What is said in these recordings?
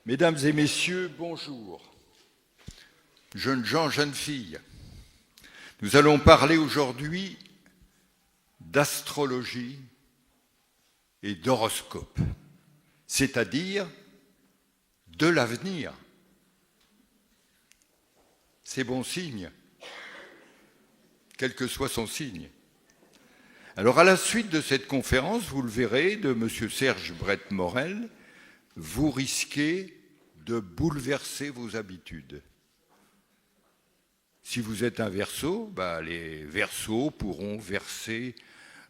Mesdames et messieurs, bonjour. Jeunes gens, jeunes filles, nous allons parler aujourd'hui d'astrologie et d'horoscope, c'est-à-dire de l'avenir. C'est bon signe, quel que soit son signe. Alors à la suite de cette conférence, vous le verrez, de M. Serge Brett-Morel, vous risquez de bouleverser vos habitudes. Si vous êtes un Verseau, les Verseaux pourront verser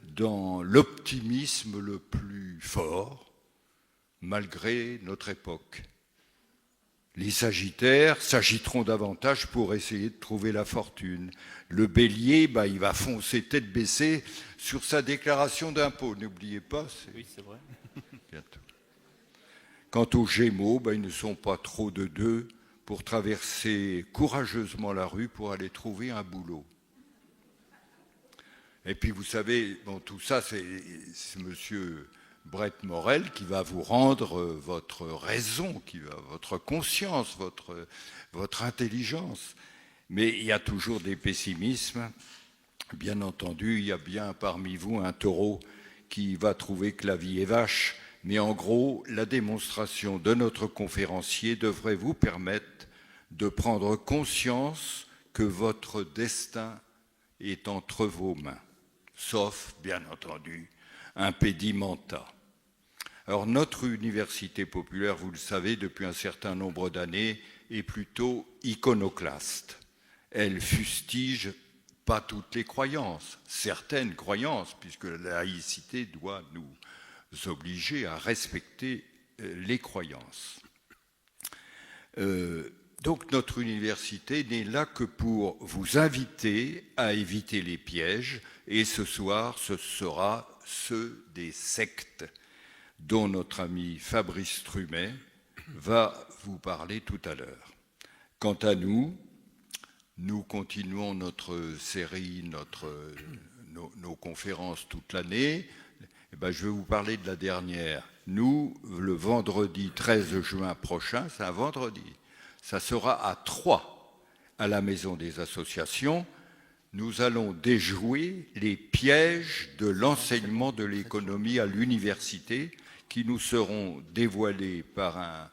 dans l'optimisme le plus fort, malgré notre époque. Les Sagittaires s'agiteront davantage pour essayer de trouver la fortune. Le Bélier, il va foncer tête baissée sur sa déclaration d'impôt. N'oubliez pas, oui, c'est vrai. Bientôt. Quant aux Gémeaux, ils ne sont pas trop de deux pour traverser courageusement la rue pour aller trouver un boulot. Et puis vous savez, tout ça, c'est M. Brett-Morel qui va vous rendre votre raison, votre conscience, votre intelligence. Mais il y a toujours des pessimismes. Bien entendu, il y a bien parmi vous un taureau qui va trouver que la vie est vache. Mais en gros, la démonstration de notre conférencier devrait vous permettre de prendre conscience que votre destin est entre vos mains, sauf, bien entendu, impedimenta. Alors, notre université populaire, vous le savez, depuis un certain nombre d'années, est plutôt iconoclaste. Elle fustige pas toutes les croyances, certaines croyances, puisque la laïcité doit nous obliger à respecter les croyances. Donc notre université n'est là que pour vous inviter à éviter les pièges, et ce soir, ce sera ceux des sectes dont notre ami Fabrice Trumet va vous parler tout à l'heure. Quant à nous, nous continuons notre série, nos conférences toute l'année. Je vais vous parler de la dernière. Nous, le vendredi 13 juin prochain, c'est un vendredi, ça sera à Troyes, à la Maison des Associations. Nous allons déjouer les pièges de l'enseignement de l'économie à l'université qui nous seront dévoilés par un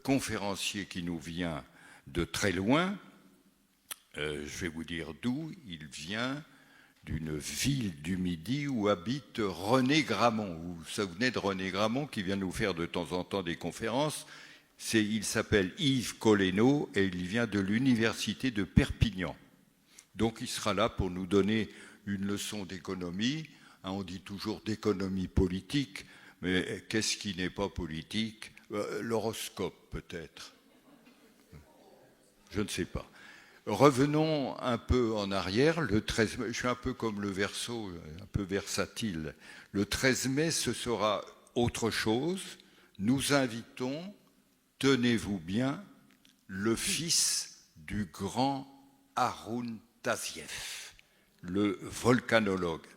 conférencier qui nous vient de très loin. Je vais vous dire d'où. Il vient d'une ville du Midi où habite René Gramont. Vous vous souvenez de René Gramont qui vient nous faire de temps en temps des conférences. Il s'appelle Yves Collenot et il vient de l'université de Perpignan. Donc il sera là pour nous donner une leçon d'économie. On dit toujours d'économie politique, mais qu'est-ce qui n'est pas politique ? L'horoscope peut-être. Je ne sais pas. Revenons un peu en arrière, le 13 mai, je suis un peu comme le Verseau, un peu versatile. Le 13 mai, ce sera autre chose. Nous invitons, tenez-vous bien, le fils du grand Haroun Tazieff, le volcanologue.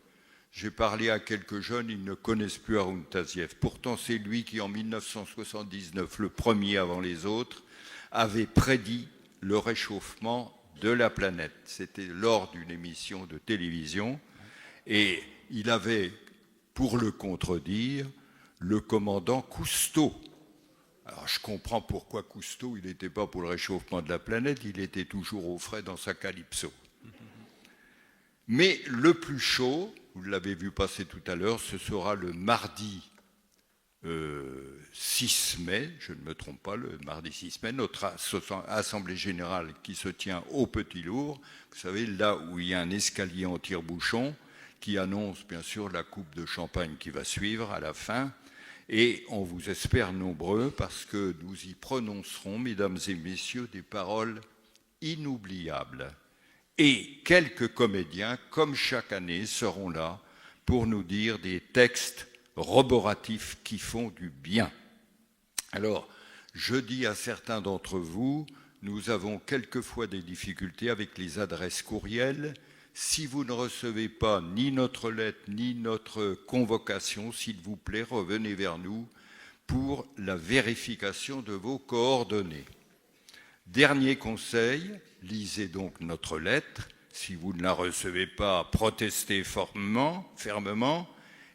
J'ai parlé à quelques jeunes, ils ne connaissent plus Haroun Tazieff. Pourtant, c'est lui qui, en 1979, le premier avant les autres, avait prédit le réchauffement de la planète. C'était lors d'une émission de télévision et il avait, pour le contredire, le commandant Cousteau. Alors je comprends pourquoi Cousteau, il n'était pas pour le réchauffement de la planète, il était toujours au frais dans sa Calypso. Mais le plus chaud, vous l'avez vu passer tout à l'heure, ce sera le mardi 6 mai, je ne me trompe pas, le mardi 6 mai, notre assemblée générale qui se tient au Petit Lourd, vous savez, là où il y a un escalier en tire-bouchon qui annonce bien sûr la coupe de champagne qui va suivre à la fin. Et on vous espère nombreux parce que nous y prononcerons, mesdames et messieurs, des paroles inoubliables. Et quelques comédiens, comme chaque année, seront là pour nous dire des textes roboratifs qui font du bien. Alors, je dis à certains d'entre vous, nous avons quelquefois des difficultés avec les adresses courriels. Si vous ne recevez pas ni notre lettre, ni notre convocation, s'il vous plaît, revenez vers nous pour la vérification de vos coordonnées. Dernier conseil, lisez donc notre lettre. Si vous ne la recevez pas, protestez fermement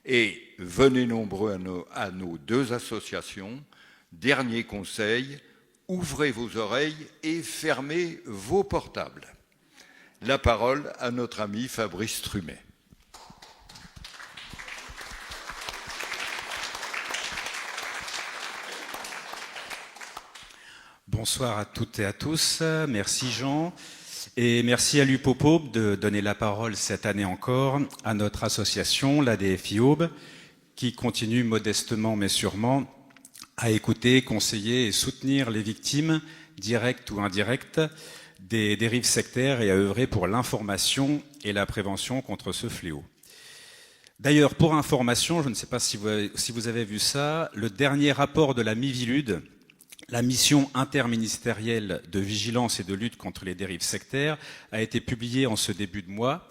et venez nombreux à nos 2 associations. Dernier conseil, ouvrez vos oreilles et fermez vos portables. La parole à notre ami Fabrice Trumet. Bonsoir à toutes et à tous. Merci Jean. Et merci à l'UPOPAUB de donner la parole cette année encore à notre association, l'ADFI-Aube, qui continue modestement mais sûrement à écouter, conseiller et soutenir les victimes, directes ou indirectes, des dérives sectaires et à œuvrer pour l'information et la prévention contre ce fléau. D'ailleurs, pour information, je ne sais pas si vous avez vu ça, le dernier rapport de la Miviludes, la mission interministérielle de vigilance et de lutte contre les dérives sectaires, a été publié en ce début de mois.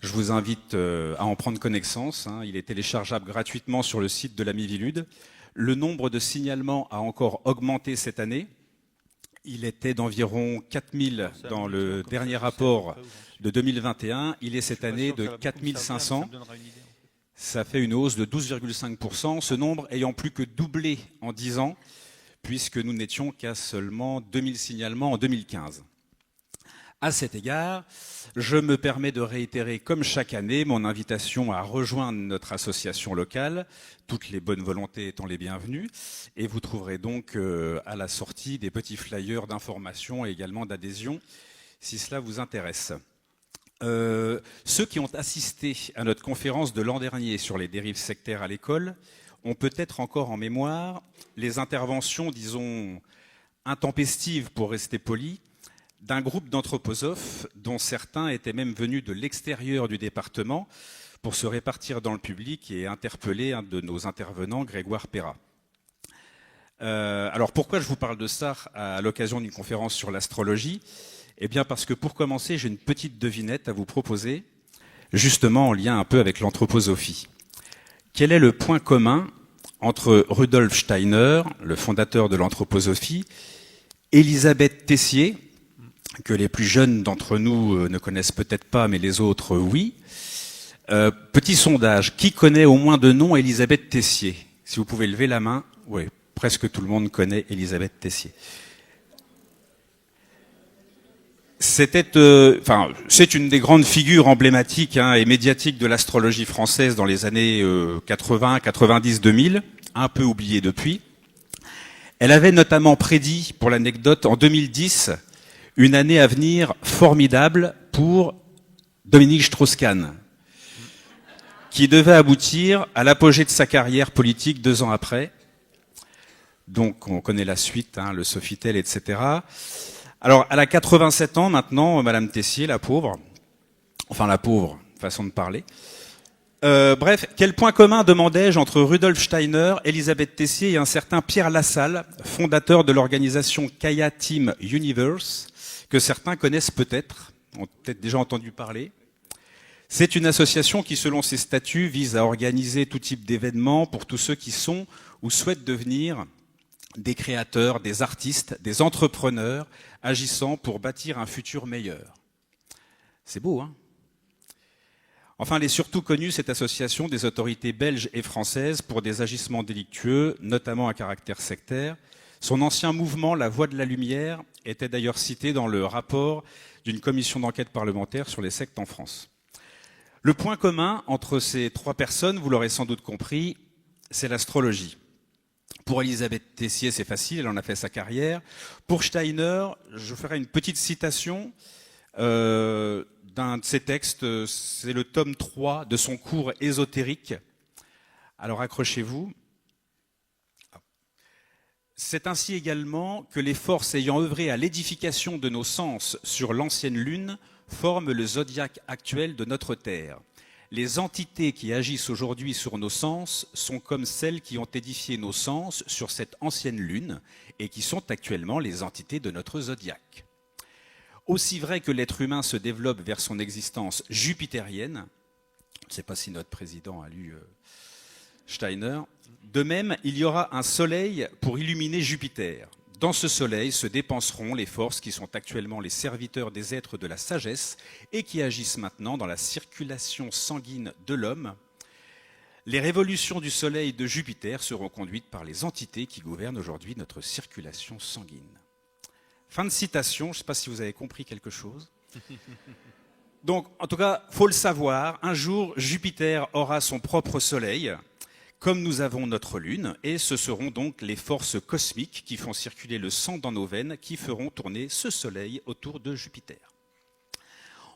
Je vous invite à en prendre connaissance. Il est téléchargeable gratuitement sur le site de la Miviludes. Le nombre de signalements a encore augmenté cette année. Il était d'environ 4000 dans le dernier rapport de 2021. Il est cette année de 4500. Ça fait une hausse de 12,5%, ce nombre ayant plus que doublé en 10 ans, puisque nous n'étions qu'à seulement 2000 signalements en 2015. À cet égard, je me permets de réitérer, comme chaque année, mon invitation à rejoindre notre association locale, toutes les bonnes volontés étant les bienvenues, et vous trouverez donc à la sortie des petits flyers d'information et également d'adhésion, si cela vous intéresse. Ceux qui ont assisté à notre conférence de l'an dernier sur les dérives sectaires à l'école ont peut-être encore en mémoire les interventions, disons, intempestives pour rester poli, d'un groupe d'anthroposophes dont certains étaient même venus de l'extérieur du département pour se répartir dans le public et interpeller un de nos intervenants, Grégoire Perra. Alors pourquoi je vous parle de ça à l'occasion d'une conférence sur l'astrologie ? Eh bien parce que pour commencer, j'ai une petite devinette à vous proposer, justement en lien un peu avec l'anthroposophie. Quel est le point commun entre Rudolf Steiner, le fondateur de l'anthroposophie, Elisabeth Tessier, que les plus jeunes d'entre nous ne connaissent peut-être pas, mais les autres, oui. Petit sondage, qui connaît au moins de nom Elisabeth Tessier ? Si vous pouvez lever la main, oui, presque tout le monde connaît Elisabeth Tessier. C'est une des grandes figures emblématiques et médiatiques de l'astrologie française dans les années 80, 90, 2000, un peu oubliée depuis. Elle avait notamment prédit, pour l'anecdote, en 2010, une année à venir formidable pour Dominique Strauss-Kahn, qui devait aboutir à l'apogée de sa carrière politique 2 ans après. Donc on connaît la suite, le Sofitel, etc. Alors, elle a 87 ans maintenant, Madame Tessier, la pauvre. Enfin, la pauvre, façon de parler. Bref, quel point commun, demandais-je, entre Rudolf Steiner, Elisabeth Tessier et un certain Pierre Lassalle, fondateur de l'organisation Kaya Team Universe, que certains connaissent peut-être, ont peut-être déjà entendu parler. C'est une association qui, selon ses statuts, vise à organiser tout type d'événements pour tous ceux qui sont ou souhaitent devenir des créateurs, des artistes, des entrepreneurs, agissant pour bâtir un futur meilleur. C'est beau, hein ? Enfin, elle est surtout connue, cette association, des autorités belges et françaises pour des agissements délictueux, notamment à caractère sectaire. Son ancien mouvement, la Voix de la Lumière, était d'ailleurs cité dans le rapport d'une commission d'enquête parlementaire sur les sectes en France. Le point commun entre ces 3 personnes, vous l'aurez sans doute compris, c'est l'astrologie. Pour Elisabeth Tessier, c'est facile, elle en a fait sa carrière. Pour Steiner, je ferai une petite citation d'un de ses textes, c'est le tome 3 de son cours ésotérique. Alors accrochez-vous. C'est ainsi également que les forces ayant œuvré à l'édification de nos sens sur l'ancienne lune forment le zodiaque actuel de notre Terre. Les entités qui agissent aujourd'hui sur nos sens sont comme celles qui ont édifié nos sens sur cette ancienne lune et qui sont actuellement les entités de notre zodiaque. Aussi vrai que l'être humain se développe vers son existence jupitérienne, je ne sais pas si notre président a lu Steiner. De même, il y aura un soleil pour illuminer Jupiter. Dans ce soleil se dépenseront les forces qui sont actuellement les serviteurs des êtres de la sagesse et qui agissent maintenant dans la circulation sanguine de l'homme. Les révolutions du soleil de Jupiter seront conduites par les entités qui gouvernent aujourd'hui notre circulation sanguine. Fin de citation, je ne sais pas si vous avez compris quelque chose. Donc, en tout cas, il faut le savoir, un jour, Jupiter aura son propre soleil, comme nous avons notre Lune, et ce seront donc les forces cosmiques qui font circuler le sang dans nos veines qui feront tourner ce soleil autour de Jupiter.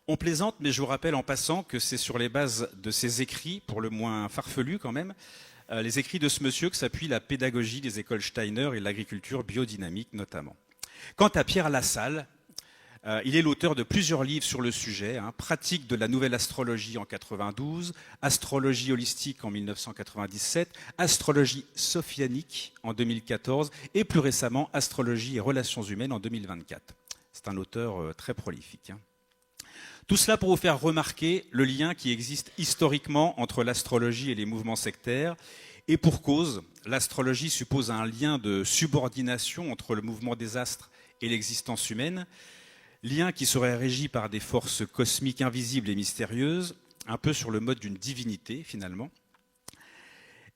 On plaisante, mais je vous rappelle en passant que c'est sur les bases de ces écrits, pour le moins farfelus quand même, les écrits de ce monsieur que s'appuie la pédagogie des écoles Steiner et l'agriculture biodynamique notamment. Quant à Pierre Lassalle, il est l'auteur de plusieurs livres sur le sujet, Pratique de la nouvelle astrologie en 92, Astrologie holistique en 1997, Astrologie sophianique en 2014 et plus récemment Astrologie et relations humaines en 2024. C'est un auteur très prolifique. Tout cela pour vous faire remarquer le lien qui existe historiquement entre l'astrologie et les mouvements sectaires. Et pour cause, l'astrologie suppose un lien de subordination entre le mouvement des astres et l'existence humaine, lien qui serait régi par des forces cosmiques invisibles et mystérieuses, un peu sur le mode d'une divinité finalement.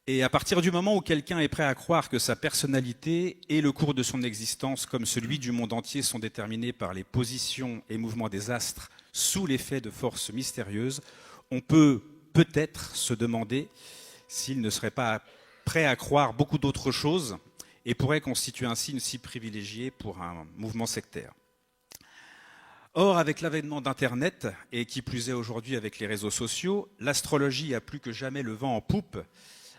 Et à partir du moment où quelqu'un est prêt à croire que sa personnalité et le cours de son existence, comme celui du monde entier, sont déterminés par les positions et mouvements des astres sous l'effet de forces mystérieuses, on peut peut-être se demander s'il ne serait pas prêt à croire beaucoup d'autres choses et pourrait constituer ainsi une cible privilégiée pour un mouvement sectaire. Or, avec l'avènement d'Internet, et qui plus est aujourd'hui avec les réseaux sociaux, l'astrologie a plus que jamais le vent en poupe,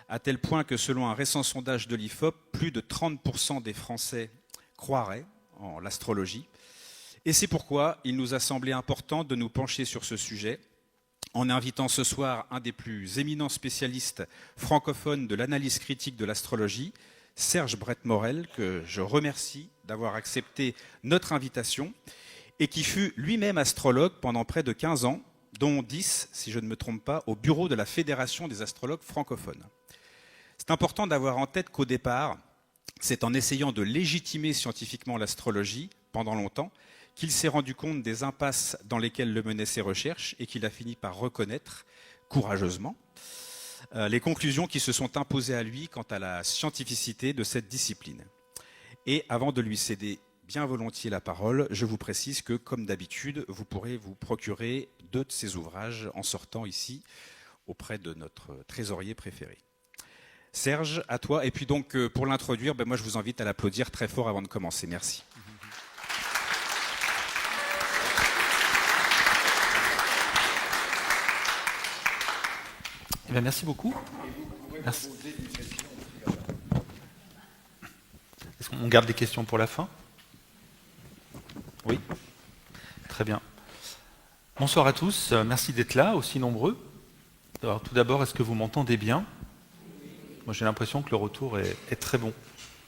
à tel point que selon un récent sondage de l'IFOP, plus de 30% des Français croiraient en l'astrologie. Et c'est pourquoi il nous a semblé important de nous pencher sur ce sujet, en invitant ce soir un des plus éminents spécialistes francophones de l'analyse critique de l'astrologie, Serge Brett-Morel, que je remercie d'avoir accepté notre invitation, et qui fut lui-même astrologue pendant près de 15 ans, dont 10, si je ne me trompe pas, au bureau de la Fédération des astrologues francophones. C'est important d'avoir en tête qu'au départ, c'est en essayant de légitimer scientifiquement l'astrologie, pendant longtemps, qu'il s'est rendu compte des impasses dans lesquelles le menaient ses recherches et qu'il a fini par reconnaître, courageusement, les conclusions qui se sont imposées à lui quant à la scientificité de cette discipline. Et avant de lui céder bien volontiers la parole, je vous précise que, comme d'habitude, vous pourrez vous procurer 2 de ses ouvrages en sortant ici auprès de notre trésorier préféré. Serge, à toi. Et puis donc, pour l'introduire, moi je vous invite à l'applaudir très fort avant de commencer. Merci. Eh bien, merci beaucoup. Merci. Est-ce qu'on garde les questions pour la fin ? Oui ? Très bien. Bonsoir à tous. Merci d'être là, aussi nombreux. Alors, tout d'abord, est-ce que vous m'entendez bien ? Moi, j'ai l'impression que le retour est très bon.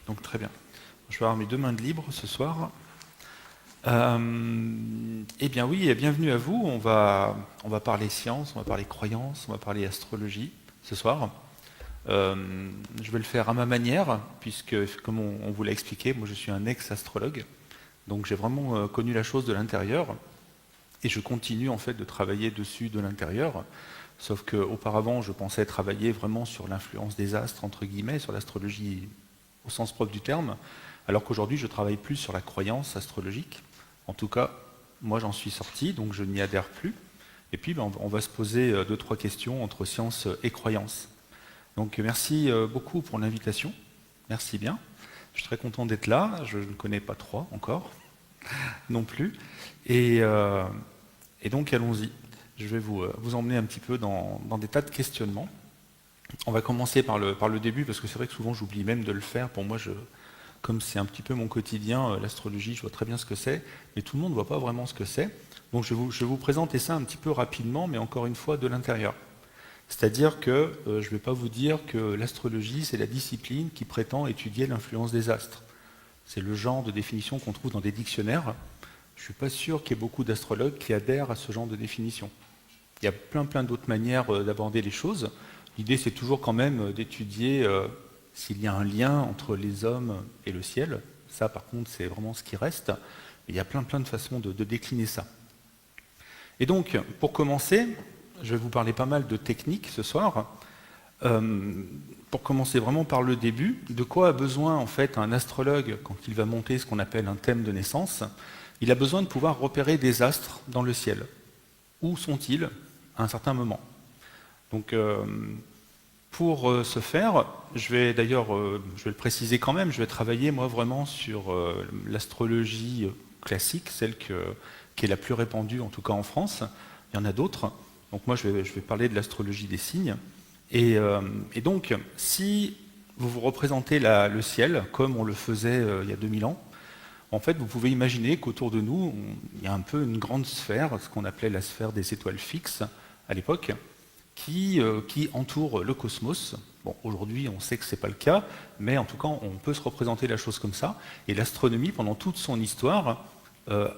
Donc, très bien. Je vais avoir mes 2 mains de libre ce soir. Eh bien oui, et bienvenue à vous. On va parler science, on va parler croyance, on va parler astrologie ce soir. Je vais le faire à ma manière, puisque comme on vous l'a expliqué, moi je suis un ex-astrologue, donc j'ai vraiment connu la chose de l'intérieur, et je continue en fait de travailler dessus de l'intérieur, sauf qu'auparavant je pensais travailler vraiment sur l'influence des astres, entre guillemets, sur l'astrologie au sens propre du terme, alors qu'aujourd'hui je travaille plus sur la croyance astrologique. En tout cas, moi j'en suis sorti, donc je n'y adhère plus. Et puis on va se poser 2-3 questions entre science et croyance. Donc merci beaucoup pour l'invitation. Merci bien. Je suis très content d'être là. Je ne connais pas 3 encore, non plus. Et donc allons-y. Je vais vous emmener un petit peu dans des tas de questionnements. On va commencer par le début, parce que c'est vrai que souvent j'oublie même de le faire. Pour moi, comme c'est un petit peu mon quotidien, l'astrologie, je vois très bien ce que c'est, mais tout le monde ne voit pas vraiment ce que c'est. Donc je vais vous présenter ça un petit peu rapidement, mais encore une fois de l'intérieur. C'est-à-dire que je ne vais pas vous dire que l'astrologie, c'est la discipline qui prétend étudier l'influence des astres. C'est le genre de définition qu'on trouve dans des dictionnaires. Je ne suis pas sûr qu'il y ait beaucoup d'astrologues qui adhèrent à ce genre de définition. Il y a plein d'autres manières d'aborder les choses. L'idée, c'est toujours quand même d'étudier s'il y a un lien entre les hommes et le ciel. Ça, par contre, c'est vraiment ce qui reste. Il y a plein de façons de décliner ça. Et donc, pour commencer, je vais vous parler pas mal de techniques ce soir. Pour commencer vraiment par le début, de quoi a besoin en fait un astrologue quand il va monter ce qu'on appelle un thème de naissance? Il a besoin de pouvoir repérer des astres dans le ciel. Où sont-ils à un certain moment? Donc, pour ce faire, je vais le préciser quand même, je vais travailler moi vraiment sur l'astrologie classique, celle qui est la plus répandue en tout cas en France. Il y en a d'autres. Donc moi je vais parler de l'astrologie des signes. Et donc si vous vous représentez le ciel comme on le faisait il y a 2000 ans, en fait vous pouvez imaginer qu'autour de nous il y a un peu une grande sphère, ce qu'on appelait la sphère des étoiles fixes à l'époque, qui entoure le cosmos. Bon, aujourd'hui, on sait que ce n'est pas le cas, mais en tout cas, on peut se représenter la chose comme ça. Et l'astronomie, pendant toute son histoire,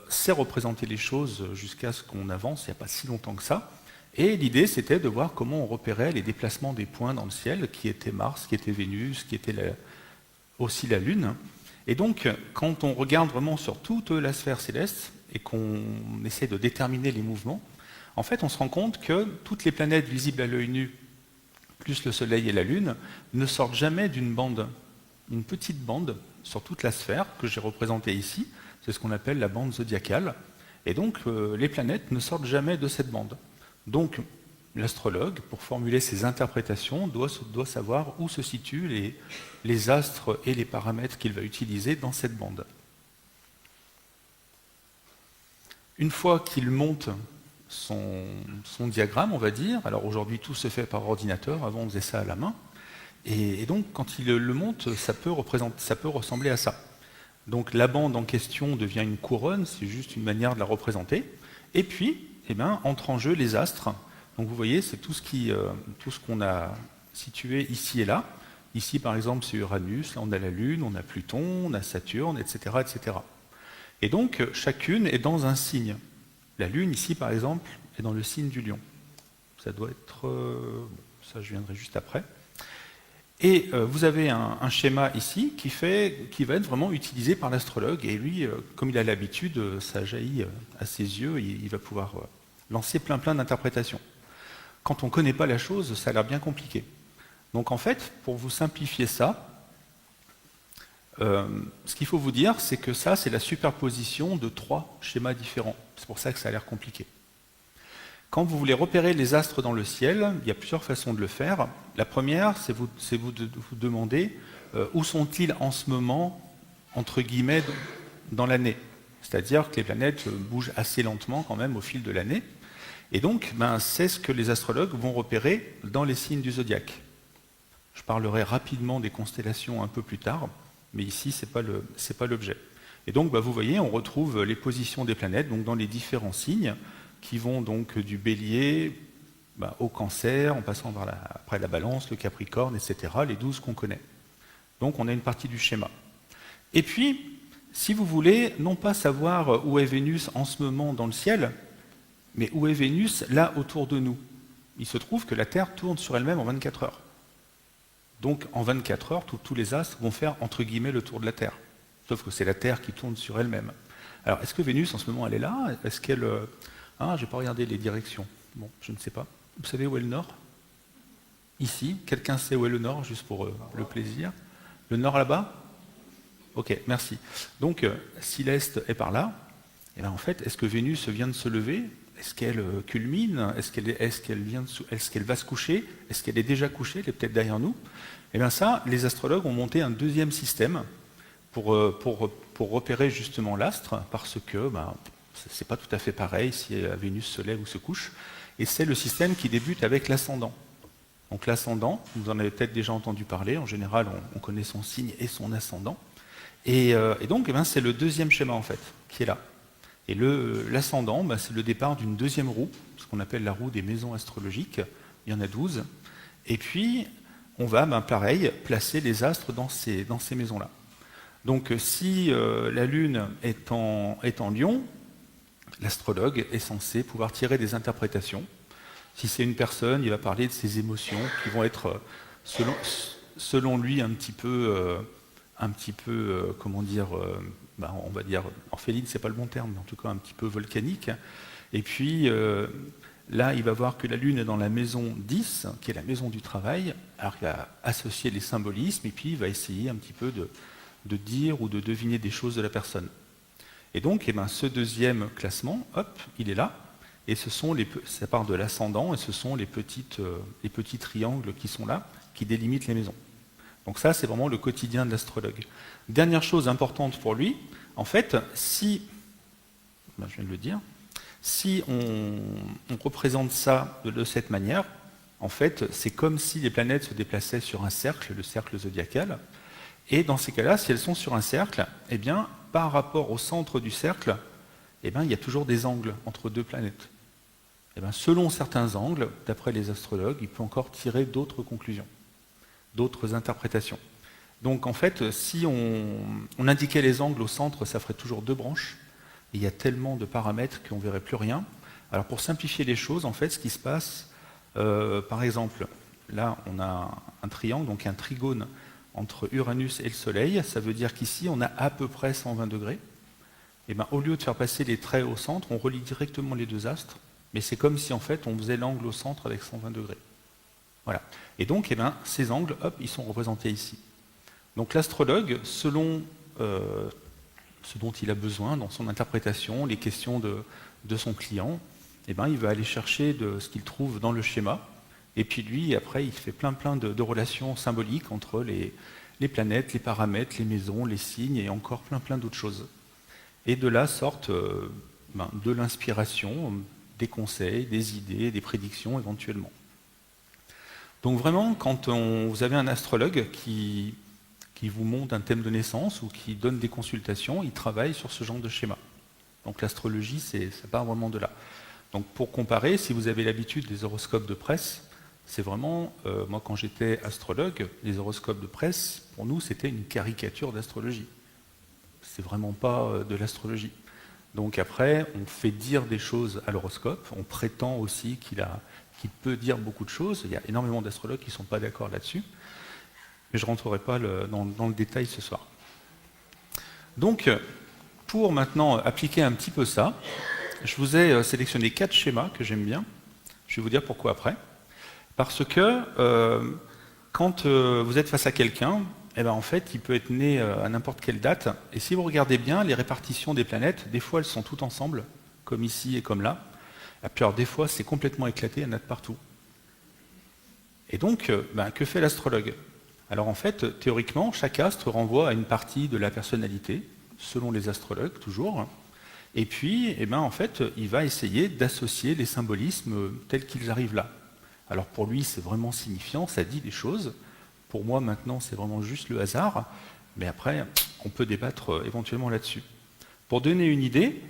sait représenter les choses jusqu'à ce qu'on avance, il n'y a pas si longtemps que ça. Et l'idée, c'était de voir comment on repérait les déplacements des points dans le ciel, qui était Mars, qui était Vénus, qui était aussi la Lune. Et donc, quand on regarde vraiment sur toute la sphère céleste et qu'on essaie de déterminer les mouvements, en fait, on se rend compte que toutes les planètes visibles à l'œil nu, plus le Soleil et la Lune, ne sortent jamais d'une bande, une petite bande sur toute la sphère que j'ai représentée ici. C'est ce qu'on appelle la bande zodiacale. Et donc, les planètes ne sortent jamais de cette bande. Donc, l'astrologue, pour formuler ses interprétations, doit savoir où se situent les astres et les paramètres qu'il va utiliser dans cette bande. Une fois qu'il monte son diagramme, on va dire. Alors aujourd'hui, tout se fait par ordinateur. Avant, on faisait ça à la main. Et donc, quand il le monte, ça peut ressembler à ça. Donc, la bande en question devient une couronne. C'est juste une manière de la représenter. Et puis, entrent en jeu les astres. Donc, vous voyez, c'est tout ce qu'on a situé ici et là. Ici, par exemple, c'est Uranus. Là, on a la Lune, on a Pluton, on a Saturne, etc., etc. Et donc, chacune est dans un signe. La Lune, ici, par exemple, est dans le signe du Lion. Ça doit être... ça, je viendrai juste après. Et vous avez un schéma ici qui va être vraiment utilisé par l'astrologue. Et lui, comme il a l'habitude, ça jaillit à ses yeux, il va pouvoir lancer plein d'interprétations. Quand on ne connaît pas la chose, ça a l'air bien compliqué. Donc en fait, pour vous simplifier ça, ce qu'il faut vous dire, c'est que ça, c'est la superposition de 3 schémas différents. C'est pour ça que ça a l'air compliqué. Quand vous voulez repérer les astres dans le ciel, il y a plusieurs façons de le faire. La première, c'est vous demander où sont-ils en ce moment, entre guillemets, dans l'année. C'est-à-dire que les planètes bougent assez lentement quand même au fil de l'année. Et donc, c'est ce que les astrologues vont repérer dans les signes du zodiaque. Je parlerai rapidement des constellations un peu plus tard. Mais ici, ce n'est pas l'objet. Et donc, vous voyez, on retrouve les positions des planètes donc dans les différents signes qui vont donc du Bélier au Cancer, en passant par après la Balance, le Capricorne, etc., les 12 qu'on connaît. Donc, on a une partie du schéma. Et puis, si vous voulez, non pas savoir où est Vénus en ce moment dans le ciel, mais où est Vénus là autour de nous. Il se trouve que la Terre tourne sur elle-même en 24 heures. Donc en 24 heures, tous les astres vont faire entre guillemets le tour de la Terre. Sauf que c'est la Terre qui tourne sur elle-même. Alors est-ce que Vénus en ce moment elle est là? Est-ce qu'elle... j'ai pas regardé les directions. Bon, je ne sais pas. Vous savez où est le nord? Ici. Quelqu'un sait où est le nord, juste pour le plaisir? Le nord là-bas? Ok, merci. Donc si l'Est est par là, en fait, est-ce que Vénus vient de se lever? Est-ce qu'elle culmine? Est-ce qu'elle va se coucher? Est-ce qu'elle est déjà couchée? Elle est peut-être derrière nous. Et bien ça, les astrologues ont monté un deuxième système pour repérer justement l'astre, parce que c'est pas tout à fait pareil si Vénus se lève ou se couche. Et c'est le système qui débute avec l'ascendant. Donc l'ascendant, vous en avez peut-être déjà entendu parler. En général, on connaît son signe et son ascendant. Et donc, c'est le deuxième schéma en fait qui est là. Et l'ascendant, c'est le départ d'une deuxième roue, ce qu'on appelle la roue des maisons astrologiques. Il y en a 12. Et puis, on va, pareil, placer les astres dans ces maisons-là. Donc, si la Lune est en Lion, l'astrologue est censé pouvoir tirer des interprétations Si c'est une personne, il va parler de ses émotions qui vont être, selon lui, un petit peu, comment dire, on va dire, orpheline, c'est pas le bon terme, mais en tout cas un petit peu volcanique. Et puis, là, il va voir que la Lune est dans la maison 10, qui est la maison du travail, alors il va associer les symbolismes, et puis il va essayer un petit peu de dire ou de deviner des choses de la personne. Et donc, ce deuxième classement, hop, il est là, et ça part de l'ascendant, et ce sont les petits triangles qui sont là, qui délimitent les maisons. Donc ça, c'est vraiment le quotidien de l'astrologue. Dernière chose importante pour lui, en fait, je viens de le dire, si on représente ça de cette manière, en fait, c'est comme si les planètes se déplaçaient sur un cercle, le cercle zodiacal, et dans ces cas-là, si elles sont sur un cercle, eh bien, par rapport au centre du cercle, eh bien, il y a toujours des angles entre deux planètes. Eh bien, selon certains angles, d'après les astrologues, il peut encore tirer d'autres conclusions, d'autres interprétations. Donc en fait, si on indiquait les angles au centre, ça ferait toujours deux branches. Et il y a tellement de paramètres qu'on ne verrait plus rien. Alors pour simplifier les choses, en fait, ce qui se passe, par exemple, là on a un triangle, donc un trigone entre Uranus et le Soleil. Ça veut dire qu'ici on a à peu près 120 degrés. Et bien, au lieu de faire passer les traits au centre, on relie directement les deux astres. Mais c'est comme si en fait on faisait l'angle au centre avec 120 degrés. Voilà. Et donc, ces angles, hop, ils sont représentés ici. Donc l'astrologue, selon ce dont il a besoin dans son interprétation, les questions de son client, il va aller chercher ce qu'il trouve dans le schéma. Et puis lui, après, il fait plein de relations symboliques entre les planètes, les paramètres, les maisons, les signes et encore plein d'autres choses. Et de là sortent de l'inspiration, des conseils, des idées, des prédictions éventuellement. Donc vraiment, quand vous avez un astrologue qui vous montre un thème de naissance ou qui donne des consultations, il travaille sur ce genre de schéma. Donc l'astrologie, ça part vraiment de là. Donc pour comparer, si vous avez l'habitude des horoscopes de presse, c'est vraiment, moi quand j'étais astrologue, les horoscopes de presse, pour nous, c'était une caricature d'astrologie. C'est vraiment pas de l'astrologie. Donc après, on fait dire des choses à l'horoscope, on prétend aussi qu'il peut dire beaucoup de choses. Il y a énormément d'astrologues qui ne sont pas d'accord là-dessus, mais je ne rentrerai pas dans le détail ce soir. Donc, pour maintenant appliquer un petit peu ça, je vous ai sélectionné 4 schémas que j'aime bien. Je vais vous dire pourquoi après. Parce que quand vous êtes face à quelqu'un, en fait, il peut être né à n'importe quelle date. Et si vous regardez bien, les répartitions des planètes, des fois, elles sont toutes ensemble, comme ici et comme là. Et puis, alors, des fois, c'est complètement éclaté, il y en a de partout. Et donc, que fait l'astrologue? Alors, en fait, théoriquement, chaque astre renvoie à une partie de la personnalité, selon les astrologues, toujours. Et puis, en fait, il va essayer d'associer les symbolismes tels qu'ils arrivent là. Alors, pour lui, c'est vraiment signifiant, ça dit des choses. Pour moi, maintenant, c'est vraiment juste le hasard. Mais après, on peut débattre éventuellement là-dessus. Pour donner une idée,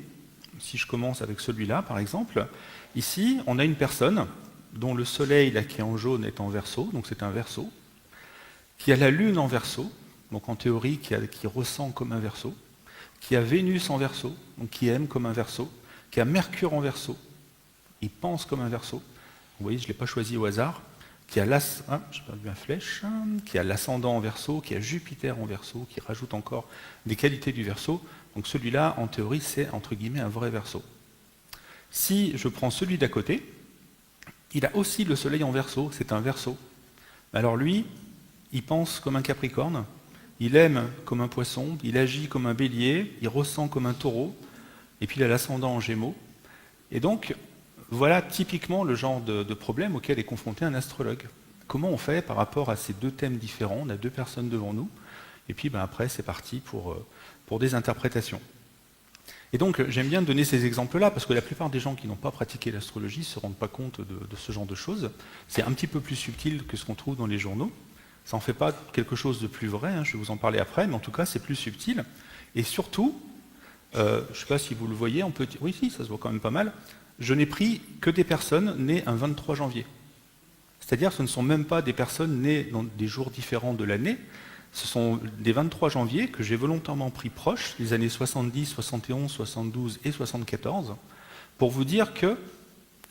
si je commence avec celui-là, par exemple, ici, on a une personne dont le soleil, là, qui est en jaune, est en Verseau, donc c'est un Verseau, qui a la Lune en Verseau, donc en théorie, qui ressent comme un Verseau, qui a Vénus en Verseau, donc qui aime comme un Verseau, qui a Mercure en Verseau, il pense comme un Verseau. Vous voyez, je ne l'ai pas choisi au hasard. Qui a j'ai perdu ma flèche, qui a l'ascendant en Verseau, qui a Jupiter en Verseau, qui rajoute encore des qualités du Verseau. Donc celui-là, en théorie, c'est entre guillemets un vrai Verseau. Si je prends celui d'à côté, il a aussi le soleil en Verseau, c'est un Verseau. Alors lui, il pense comme un Capricorne, il aime comme un Poisson, il agit comme un Bélier, il ressent comme un Taureau, et puis il a l'ascendant en Gémeaux. Et donc, voilà typiquement le genre de problème auquel est confronté un astrologue. Comment on fait par rapport à ces deux thèmes différents? On a deux personnes devant nous, et puis après c'est parti pour des interprétations. Et donc j'aime bien donner ces exemples-là, parce que la plupart des gens qui n'ont pas pratiqué l'astrologie ne se rendent pas compte de ce genre de choses. C'est un petit peu plus subtil que ce qu'on trouve dans les journaux. Ça n'en fait pas quelque chose de plus vrai, je vais vous en parler après, mais en tout cas c'est plus subtil. Et surtout, je ne sais pas si vous le voyez, oui, si, ça se voit quand même pas mal. Je n'ai pris que des personnes nées un 23 janvier. C'est-à-dire que ce ne sont même pas des personnes nées dans des jours différents de l'année, ce sont des 23 janvier que j'ai volontairement pris proches, les années 70, 71, 72 et 74, pour vous dire que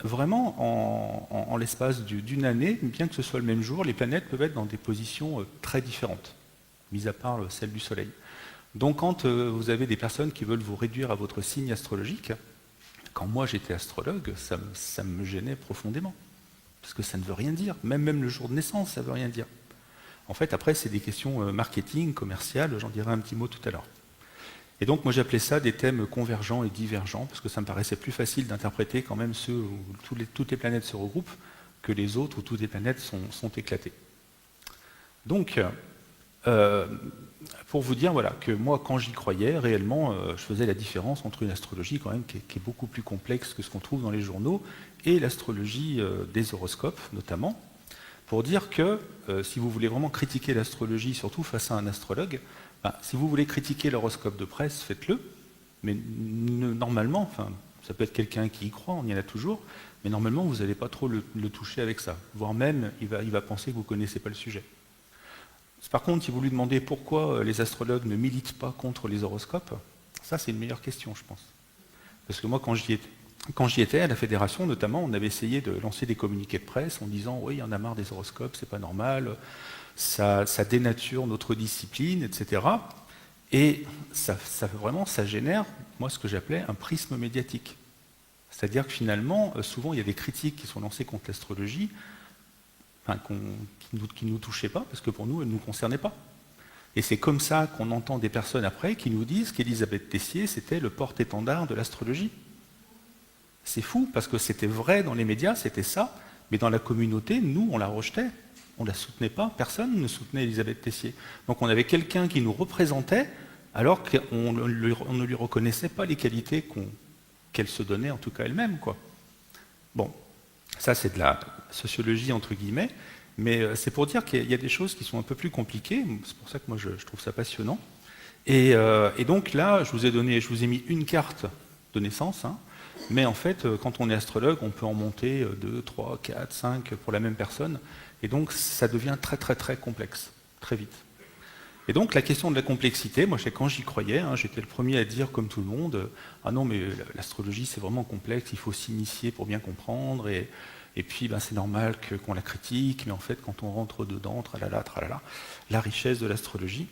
vraiment, en l'espace d'une année, bien que ce soit le même jour, les planètes peuvent être dans des positions très différentes, mis à part celle du Soleil. Donc quand vous avez des personnes qui veulent vous réduire à votre signe astrologique, quand moi j'étais astrologue, ça me gênait profondément. Parce que ça ne veut rien dire. Même le jour de naissance, ça ne veut rien dire. En fait, après, c'est des questions marketing, commerciales, j'en dirai un petit mot tout à l'heure. Et donc, moi, j'appelais ça des thèmes convergents et divergents, parce que ça me paraissait plus facile d'interpréter quand même ceux où toutes les planètes se regroupent, que les autres où toutes les planètes sont éclatées. Donc, pour vous dire voilà, que moi, quand j'y croyais, réellement, je faisais la différence entre une astrologie quand même qui est beaucoup plus complexe que ce qu'on trouve dans les journaux, et l'astrologie des horoscopes, notamment, pour dire que si vous voulez vraiment critiquer l'astrologie, surtout face à un astrologue, si vous voulez critiquer l'horoscope de presse, faites-le, mais normalement, enfin, ça peut être quelqu'un qui y croit, on y en a toujours, mais normalement, vous n'allez pas trop le toucher avec ça, voire même, il va penser que vous ne connaissez pas le sujet. Par contre, si vous lui demandez pourquoi les astrologues ne militent pas contre les horoscopes, ça c'est une meilleure question, je pense. Parce que moi, quand j'y étais à la fédération, notamment, on avait essayé de lancer des communiqués de presse en disant « oui, il y en a marre des horoscopes, c'est pas normal, ça dénature notre discipline, etc. » Et ça génère, moi, ce que j'appelais un prisme médiatique. C'est-à-dire que finalement, souvent, il y a des critiques qui sont lancées contre l'astrologie, qui ne nous touchaient pas, parce que pour nous, elles ne nous concernaient pas. Et c'est comme ça qu'on entend des personnes après qui nous disent qu'Élisabeth Tessier, c'était le porte-étendard de l'astrologie. C'est fou, parce que c'était vrai dans les médias, c'était ça, mais dans la communauté, nous, on la rejetait. On ne la soutenait pas, personne ne soutenait Élisabeth Tessier. Donc on avait quelqu'un qui nous représentait, alors qu'on ne lui reconnaissait pas les qualités qu'elle se donnait, en tout cas elle-même, quoi. Bon, ça c'est de la sociologie entre guillemets, mais c'est pour dire qu'il y a des choses qui sont un peu plus compliquées, c'est pour ça que moi je trouve ça passionnant. Et donc là, je vous ai mis une carte de naissance, hein, mais en fait, quand on est astrologue, on peut en monter 2, 3, 4, 5 pour la même personne, et donc ça devient très très très complexe, très vite. Et donc la question de la complexité, moi quand j'y croyais, hein, j'étais le premier à dire comme tout le monde, ah non mais l'astrologie c'est vraiment complexe, il faut s'initier pour bien comprendre, et puis c'est normal qu'on la critique, mais en fait quand on rentre dedans, tralala, la richesse de l'astrologie.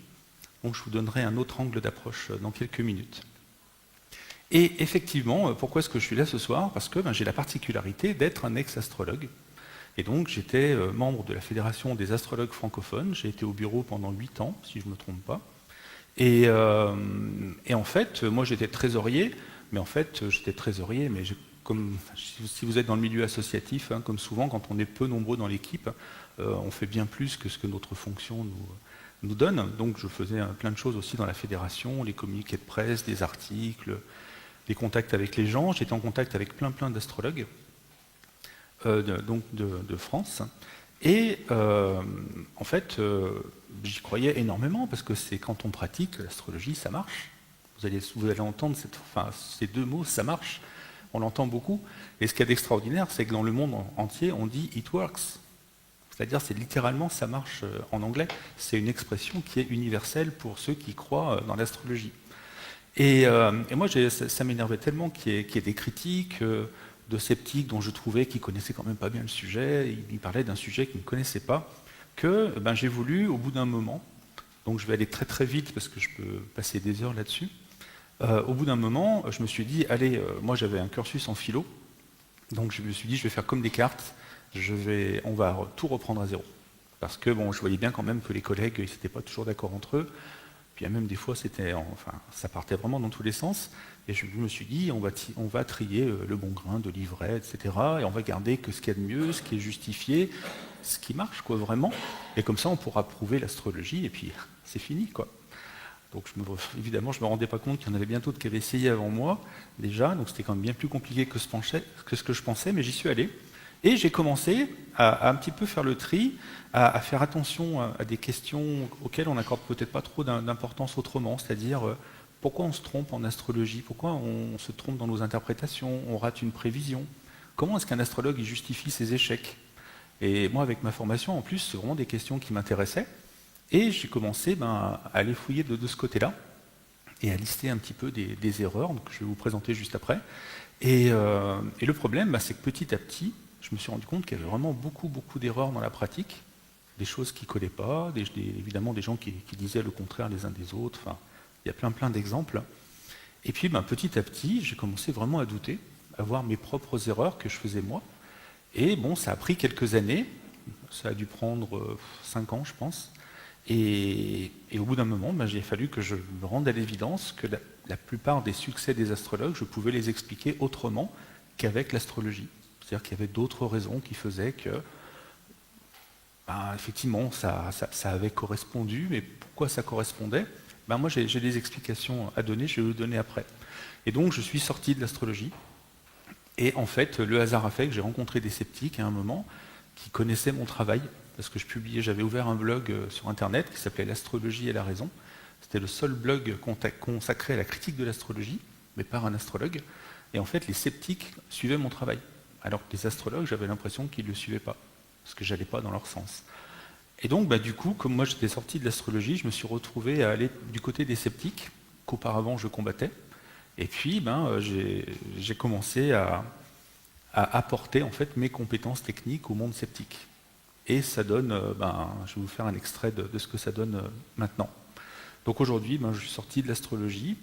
Donc je vous donnerai un autre angle d'approche dans quelques minutes. Et effectivement, pourquoi est-ce que je suis là ce soir? Parce que j'ai la particularité d'être un ex-astrologue. Et donc j'étais membre de la Fédération des astrologues francophones, j'ai été au bureau pendant 8 ans, si je ne me trompe pas. Et en fait, moi j'étais trésorier, mais comme si vous êtes dans le milieu associatif, hein, comme souvent quand on est peu nombreux dans l'équipe, on fait bien plus que ce que notre fonction nous donne. Donc je faisais plein de choses aussi dans la fédération, les communiqués de presse, des articles, des contacts avec les gens. J'étais en contact avec plein d'astrologues de France. Et en fait, j'y croyais énormément parce que c'est quand on pratique l'astrologie, ça marche. Vous allez entendre ces deux mots, ça marche. On l'entend beaucoup. Et ce qu'il y a d'extraordinaire, c'est que dans le monde entier, on dit « it works ». C'est-à-dire, c'est littéralement « ça marche » en anglais. C'est une expression qui est universelle pour ceux qui croient dans l'astrologie. Et moi, ça m'énervait tellement qu'il y ait des critiques de sceptiques dont je trouvais qu'ils ne connaissaient quand même pas bien le sujet. Ils parlaient d'un sujet qu'ils ne connaissaient pas, que j'ai voulu, au bout d'un moment, donc je vais aller très très vite parce que je peux passer des heures là-dessus, au bout d'un moment, je me suis dit, allez, moi j'avais un cursus en philo, donc je me suis dit, je vais faire comme Descartes, on va tout reprendre à zéro. Parce que je voyais bien quand même que les collègues, ils n'étaient pas toujours d'accord entre eux, puis même des fois, ça partait vraiment dans tous les sens, et je me suis dit, on va trier le bon grain de l'ivraie, etc., et on va garder que ce qu'il y a de mieux, ce qui est justifié, ce qui marche, quoi, vraiment, et comme ça, on pourra prouver l'astrologie, et puis c'est fini, quoi. Donc évidemment, je ne me rendais pas compte qu'il y en avait bien d'autres qui avaient essayé avant moi, déjà, donc c'était quand même bien plus compliqué que ce que je pensais, mais j'y suis allé. Et j'ai commencé à un petit peu faire le tri, à faire attention à des questions auxquelles on n'accorde peut-être pas trop d'importance autrement, c'est-à-dire pourquoi on se trompe en astrologie, pourquoi on se trompe dans nos interprétations, on rate une prévision, comment est-ce qu'un astrologue il justifie ses échecs. Et moi, avec ma formation, en plus, c'est vraiment des questions qui m'intéressaient. Et j'ai commencé à aller fouiller de ce côté-là. et à lister un petit peu des erreurs, donc je vais vous présenter juste après. Et le problème, c'est que petit à petit, je me suis rendu compte qu'il y avait vraiment beaucoup d'erreurs dans la pratique, des choses qui ne collaient pas, évidemment des gens qui disaient le contraire les uns des autres, enfin, il y a plein d'exemples. Et puis petit à petit, j'ai commencé vraiment à douter, à voir mes propres erreurs que je faisais moi. Et bon, ça a pris quelques années, ça a dû prendre 5 ans je pense, et au bout d'un moment, il a fallu que je me rende à l'évidence que la plupart des succès des astrologues, je pouvais les expliquer autrement qu'avec l'astrologie. C'est-à-dire qu'il y avait d'autres raisons qui faisaient que, effectivement, ça avait correspondu, mais pourquoi ça correspondait ? Moi, j'ai des explications à donner, je vais vous donner après. Et donc, je suis sorti de l'astrologie, et en fait, le hasard a fait que j'ai rencontré des sceptiques à un moment qui connaissaient mon travail, parce que j'avais ouvert un blog sur Internet qui s'appelait L'astrologie et la raison. C'était le seul blog consacré à la critique de l'astrologie, mais par un astrologue. Et en fait, les sceptiques suivaient mon travail, alors que les astrologues, j'avais l'impression qu'ils ne le suivaient pas, parce que je n'allais pas dans leur sens. Et donc, du coup, comme moi j'étais sorti de l'astrologie, je me suis retrouvé à aller du côté des sceptiques, qu'auparavant je combattais. Et puis, j'ai commencé à apporter en fait mes compétences techniques au monde sceptique. Et ça donne, je vais vous faire un extrait de ce que ça donne maintenant. Donc aujourd'hui, je suis sorti de l'astrologie,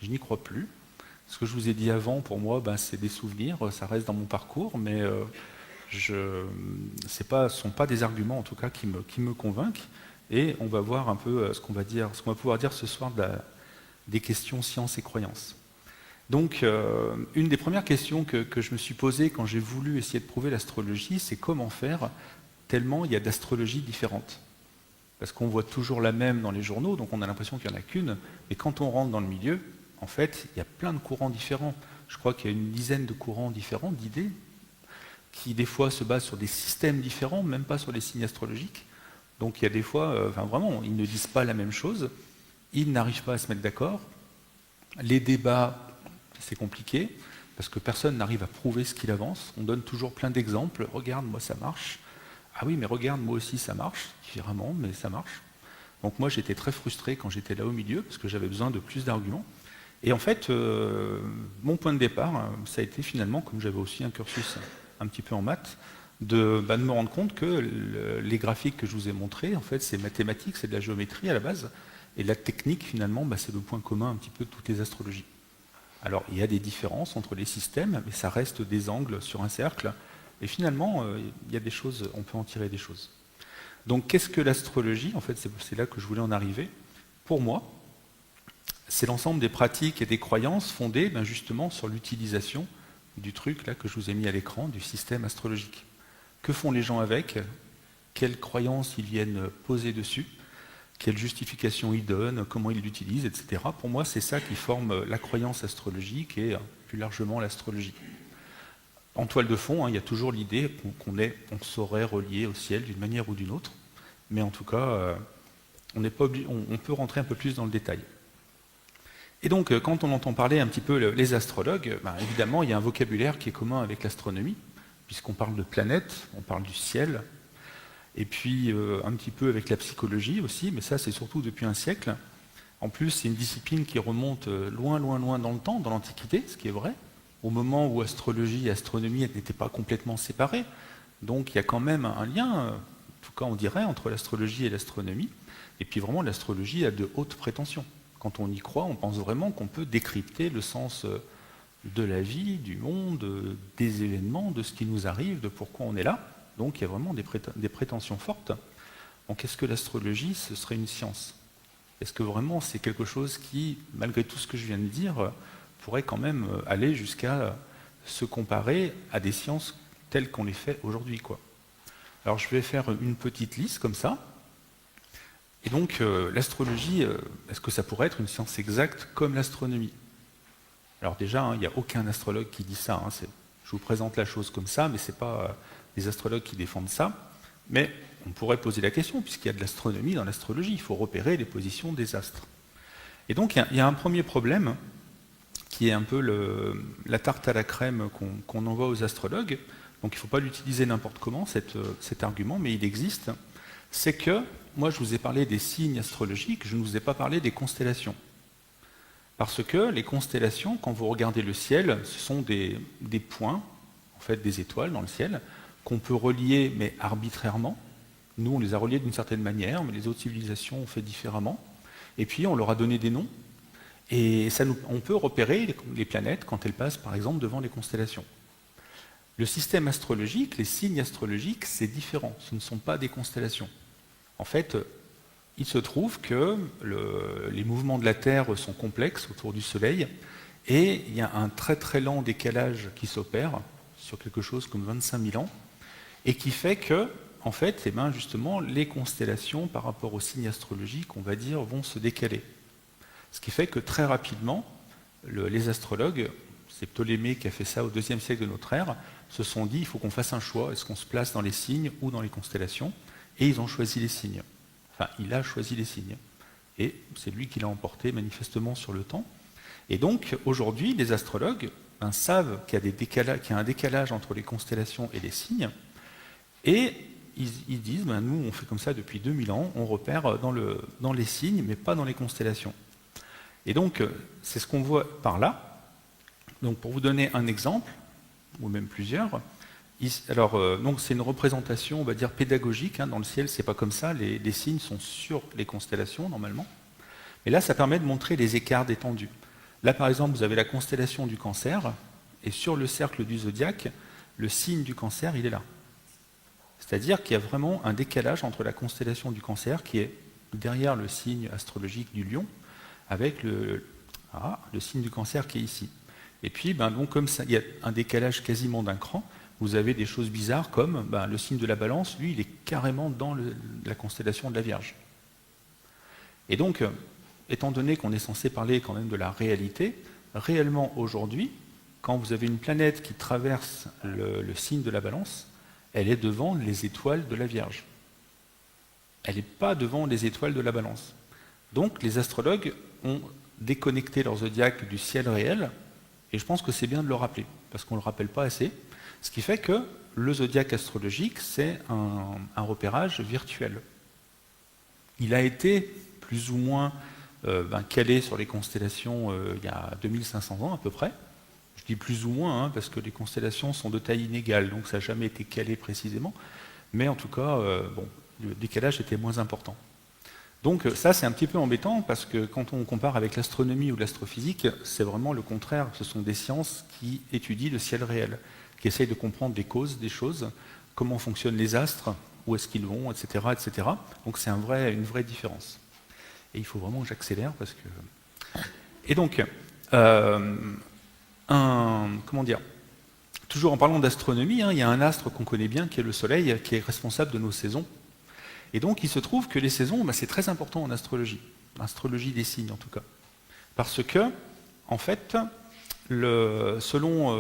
je n'y crois plus. Ce que je vous ai dit avant, pour moi, c'est des souvenirs, ça reste dans mon parcours, mais ce ne sont pas des arguments en tout cas qui me convainquent. Et on va voir un peu ce qu'on va pouvoir dire ce soir des questions sciences et croyances. Donc, une des premières questions que je me suis posée quand j'ai voulu essayer de prouver l'astrologie, c'est comment faire tellement il y a d'astrologies différentes. Parce qu'on voit toujours la même dans les journaux, donc on a l'impression qu'il n'y en a qu'une, mais quand on rentre dans le milieu, en fait, il y a plein de courants différents. Je crois qu'il y a une dizaine de courants différents, d'idées, qui des fois se basent sur des systèmes différents, même pas sur les signes astrologiques. Donc il y a des fois, vraiment, ils ne disent pas la même chose, ils n'arrivent pas à se mettre d'accord. Les débats, c'est compliqué, parce que personne n'arrive à prouver ce qu'il avance. On donne toujours plein d'exemples. Regarde, moi ça marche. Ah oui, mais regarde, moi aussi ça marche. Différemment, mais ça marche. Donc moi j'étais très frustré quand j'étais là au milieu, parce que j'avais besoin de plus d'arguments. Et en fait, mon point de départ, ça a été finalement, comme j'avais aussi un cursus un petit peu en maths, de me rendre compte que les graphiques que je vous ai montrés, en fait, c'est mathématique, c'est de la géométrie à la base, et la technique, finalement, c'est le point commun un petit peu de toutes les astrologies. Alors, il y a des différences entre les systèmes, mais ça reste des angles sur un cercle, et finalement, il y a des choses, on peut en tirer des choses. Donc, qu'est-ce que l'astrologie ? En fait, c'est là que je voulais en arriver. Pour moi, c'est l'ensemble des pratiques et des croyances fondées justement sur l'utilisation du truc là que je vous ai mis à l'écran, du système astrologique. Que font les gens avec ? Quelles croyances ils viennent poser dessus ? Quelle justification ils donnent ? Comment ils l'utilisent, etc. Pour moi, c'est ça qui forme la croyance astrologique et plus largement l'astrologie. En toile de fond, il y a toujours l'idée qu'on saurait relier au ciel d'une manière ou d'une autre, mais en tout cas, on peut rentrer un peu plus dans le détail. Et donc, quand on entend parler un petit peu les astrologues, évidemment, il y a un vocabulaire qui est commun avec l'astronomie, puisqu'on parle de planètes, on parle du ciel, et puis un petit peu avec la psychologie aussi, mais ça, c'est surtout depuis un siècle. En plus, c'est une discipline qui remonte loin dans le temps, dans l'Antiquité, ce qui est vrai, au moment où astrologie et astronomie n'étaient pas complètement séparées. Donc, il y a quand même un lien, en tout cas, on dirait, entre l'astrologie et l'astronomie. Et puis, vraiment, l'astrologie a de hautes prétentions. Quand on y croit, on pense vraiment qu'on peut décrypter le sens de la vie, du monde, des événements, de ce qui nous arrive, de pourquoi on est là. Donc il y a vraiment des prétentions fortes. Donc est-ce que l'astrologie, ce serait une science ? Est-ce que vraiment c'est quelque chose qui, malgré tout ce que je viens de dire, pourrait quand même aller jusqu'à se comparer à des sciences telles qu'on les fait aujourd'hui, quoi ? Alors je vais faire une petite liste comme ça. Et donc, l'astrologie, est-ce que ça pourrait être une science exacte comme l'astronomie ? Alors déjà, il n'y a aucun astrologue qui dit ça. Je vous présente la chose comme ça, mais ce n'est pas les astrologues qui défendent ça. Mais on pourrait poser la question, puisqu'il y a de l'astronomie dans l'astrologie, il faut repérer les positions des astres. Et donc, il y a un premier problème, qui est un peu la tarte à la crème qu'on envoie aux astrologues. Donc, il ne faut pas l'utiliser n'importe comment, cet argument, mais il existe. C'est que, moi je vous ai parlé des signes astrologiques, je ne vous ai pas parlé des constellations. Parce que les constellations, quand vous regardez le ciel, ce sont des points, en fait des étoiles dans le ciel, qu'on peut relier, mais arbitrairement. Nous, on les a reliés d'une certaine manière, mais les autres civilisations ont fait différemment. Et puis, on leur a donné des noms. Et on peut repérer les planètes quand elles passent, par exemple, devant les constellations. Le système astrologique, les signes astrologiques, c'est différent. Ce ne sont pas des constellations. En fait, il se trouve que les mouvements de la Terre sont complexes autour du Soleil, et il y a un très très lent décalage qui s'opère sur quelque chose comme 25 000 ans, et qui fait que, en fait, justement, les constellations par rapport aux signes astrologiques, on va dire, vont se décaler. Ce qui fait que très rapidement, les astrologues, c'est Ptolémée qui a fait ça au IIe siècle de notre ère, se sont dit il faut qu'on fasse un choix, est-ce qu'on se place dans les signes ou dans les constellations? Et ils ont choisi les signes. Enfin, il a choisi les signes. Et c'est lui qui l'a emporté manifestement sur le temps. Et donc, aujourd'hui, les astrologues savent qu'il y a un décalage entre les constellations et les signes, et ils disent, nous, on fait comme ça depuis 2000 ans, on repère dans les signes, mais pas dans les constellations. Et donc, c'est ce qu'on voit par là. Donc, pour vous donner un exemple, ou même plusieurs, donc c'est une représentation, on va dire, pédagogique. Dans le ciel, c'est pas comme ça, les signes sont sur les constellations, normalement. Mais là, ça permet de montrer les écarts d'étendue. Là, par exemple, vous avez la constellation du Cancer, et sur le cercle du zodiaque, le signe du Cancer, il est là. C'est-à-dire qu'il y a vraiment un décalage entre la constellation du Cancer, qui est derrière le signe astrologique du Lion, avec le signe du Cancer qui est ici. Et puis, donc, comme ça, il y a un décalage quasiment d'un cran, vous avez des choses bizarres comme le signe de la Balance, lui, il est carrément dans la constellation de la Vierge. Et donc, étant donné qu'on est censé parler quand même de la réalité, réellement aujourd'hui, quand vous avez une planète qui traverse le signe de la Balance, elle est devant les étoiles de la Vierge. Elle n'est pas devant les étoiles de la Balance. Donc, les astrologues ont déconnecté leur zodiaque du ciel réel, et je pense que c'est bien de le rappeler, parce qu'on ne le rappelle pas assez. Ce qui fait que le zodiaque astrologique, c'est un repérage virtuel. Il a été plus ou moins calé sur les constellations il y a 2500 ans à peu près. Je dis plus ou moins, parce que les constellations sont de taille inégale, donc ça n'a jamais été calé précisément. Mais en tout cas, le décalage était moins important. Donc ça, c'est un petit peu embêtant, parce que quand on compare avec l'astronomie ou l'astrophysique, c'est vraiment le contraire. Ce sont des sciences qui étudient le ciel réel, qui essayent de comprendre les causes des choses, comment fonctionnent les astres, où est-ce qu'ils vont, etc., etc. Donc c'est une vraie différence. Et il faut vraiment que j'accélère, parce que... Et donc, toujours en parlant d'astronomie, il y a un astre qu'on connaît bien, qui est le Soleil, qui est responsable de nos saisons. Et donc, il se trouve que les saisons, c'est très important en astrologie des signes en tout cas. Parce que, en fait, selon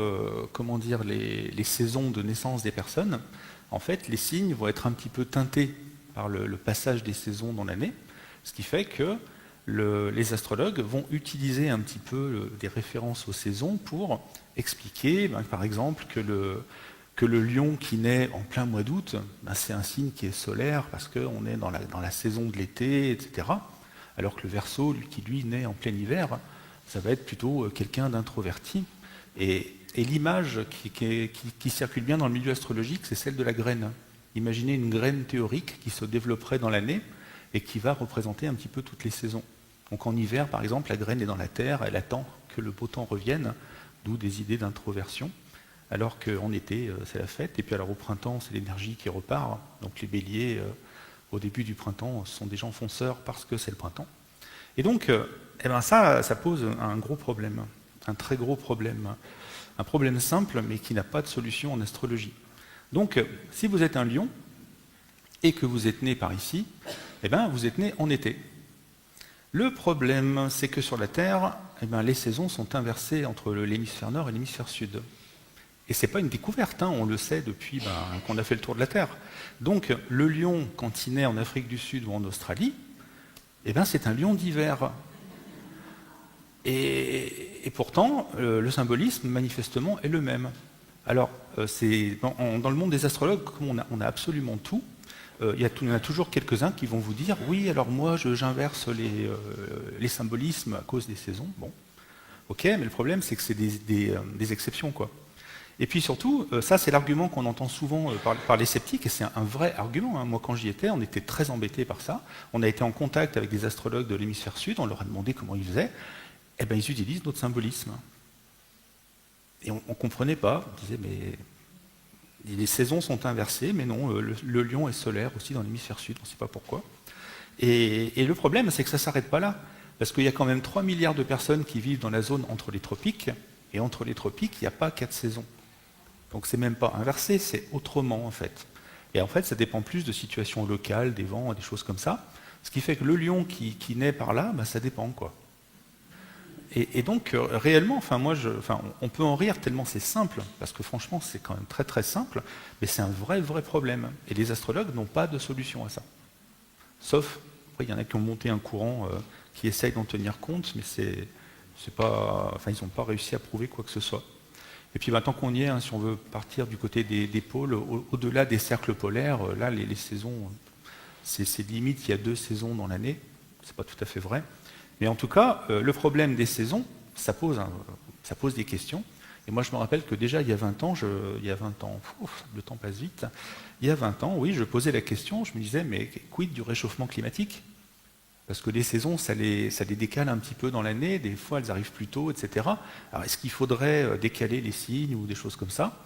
les saisons de naissance des personnes, en fait, les signes vont être un petit peu teintés par le passage des saisons dans l'année, ce qui fait que les astrologues vont utiliser un petit peu des références aux saisons pour expliquer, par exemple, que le lion qui naît en plein mois d'août, c'est un signe qui est solaire parce qu'on est dans la saison de l'été, etc. Alors que le Verseau, qui lui naît en plein hiver, ça va être plutôt quelqu'un d'introverti. Et l'image qui circule bien dans le milieu astrologique, c'est celle de la graine. Imaginez une graine théorique qui se développerait dans l'année et qui va représenter un petit peu toutes les saisons. Donc en hiver, par exemple, la graine est dans la terre, elle attend que le beau temps revienne, d'où des idées d'introversion. Alors qu'en été, c'est la fête, et puis alors au printemps, c'est l'énergie qui repart. Donc les béliers, au début du printemps, sont des gens fonceurs parce que c'est le printemps. Et donc, ça pose un gros problème, un très gros problème. Un problème simple, mais qui n'a pas de solution en astrologie. Donc, si vous êtes un lion, et que vous êtes né par ici, vous êtes né en été. Le problème, c'est que sur la Terre, les saisons sont inversées entre l'hémisphère nord et l'hémisphère sud. Et ce n'est pas une découverte, on le sait depuis qu'on a fait le tour de la Terre. Donc le lion, quand il naît en Afrique du Sud ou en Australie, c'est un lion d'hiver. Et pourtant, le symbolisme, manifestement, est le même. Alors, dans le monde des astrologues, comme on a absolument tout, il y en a toujours quelques-uns qui vont vous dire « Oui, alors moi, j'inverse les symbolismes à cause des saisons. » Bon. Ok, mais le problème, c'est que c'est des exceptions, quoi. Et puis surtout, ça c'est l'argument qu'on entend souvent par les sceptiques, et c'est un vrai argument. Hein. Moi quand j'y étais, on était très embêtés par ça. On a été en contact avec des astrologues de l'hémisphère sud, on leur a demandé comment ils faisaient. Eh bien ils utilisent notre symbolisme. Et on ne comprenait pas, on disait mais les saisons sont inversées, mais non, le lion est solaire aussi dans l'hémisphère sud, on ne sait pas pourquoi. Et le problème, c'est que ça ne s'arrête pas là, parce qu'il y a quand même 3 milliards de personnes qui vivent dans la zone entre les tropiques, et entre les tropiques, il n'y a pas 4 saisons. Donc c'est même pas inversé, c'est autrement en fait. Et en fait, ça dépend plus de situations locales, des vents, des choses comme ça. Ce qui fait que le lion qui naît par là, ça dépend quoi. Et donc réellement, on peut en rire tellement c'est simple, parce que franchement c'est quand même très très simple, mais c'est un vrai problème. Et les astrologues n'ont pas de solution à ça. Sauf, après il y en a qui ont monté un courant qui essaye d'en tenir compte, mais c'est pas, ils n'ont pas réussi à prouver quoi que ce soit. Et puis tant qu'on y est, si on veut partir du côté des pôles, au-delà des cercles polaires, là les saisons, c'est limite, il y a 2 saisons dans l'année, c'est pas tout à fait vrai. Mais en tout cas, le problème des saisons, ça pose des questions. Et moi je me rappelle que déjà il y a 20 ans, le temps passe vite, il y a 20 ans, oui, je posais la question, je me disais, mais quid du réchauffement climatique ? Parce que les saisons, ça les décale un petit peu dans l'année, des fois elles arrivent plus tôt, etc. Alors est-ce qu'il faudrait décaler les signes ou des choses comme ça ?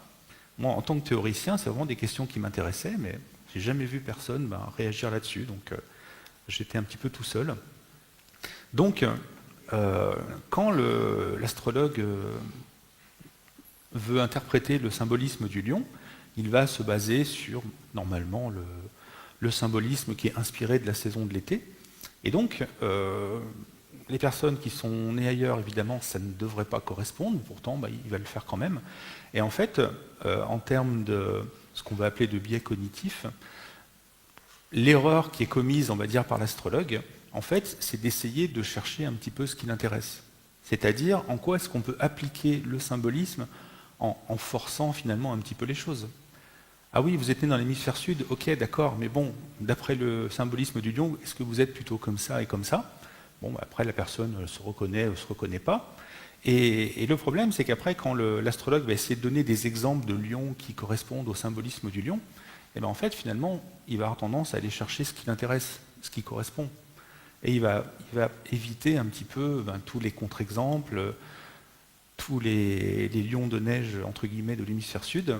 Moi, en tant que théoricien, c'est vraiment des questions qui m'intéressaient, mais j'ai jamais vu personne réagir là-dessus, donc j'étais un petit peu tout seul. Donc, quand l'astrologue veut interpréter le symbolisme du lion, il va se baser sur, normalement, le symbolisme qui est inspiré de la saison de l'été. Et donc, les personnes qui sont nées ailleurs, évidemment, ça ne devrait pas correspondre, pourtant, il va le faire quand même. Et en fait, en termes de ce qu'on va appeler de biais cognitif, l'erreur qui est commise, on va dire, par l'astrologue, en fait, c'est d'essayer de chercher un petit peu ce qui l'intéresse. C'est-à-dire, en quoi est-ce qu'on peut appliquer le symbolisme en forçant finalement un petit peu les choses. Ah oui, vous êtes né dans l'hémisphère sud, ok, d'accord, mais bon, d'après le symbolisme du lion, est-ce que vous êtes plutôt comme ça et comme ça ? Bon, après, la personne se reconnaît ou se reconnaît pas. Et le problème, c'est qu'après, quand l'astrologue va essayer de donner des exemples de lions qui correspondent au symbolisme du lion, en fait, finalement, il va avoir tendance à aller chercher ce qui l'intéresse, ce qui correspond. Et il va éviter un petit peu tous les contre-exemples, tous les lions de neige, entre guillemets, de l'hémisphère sud.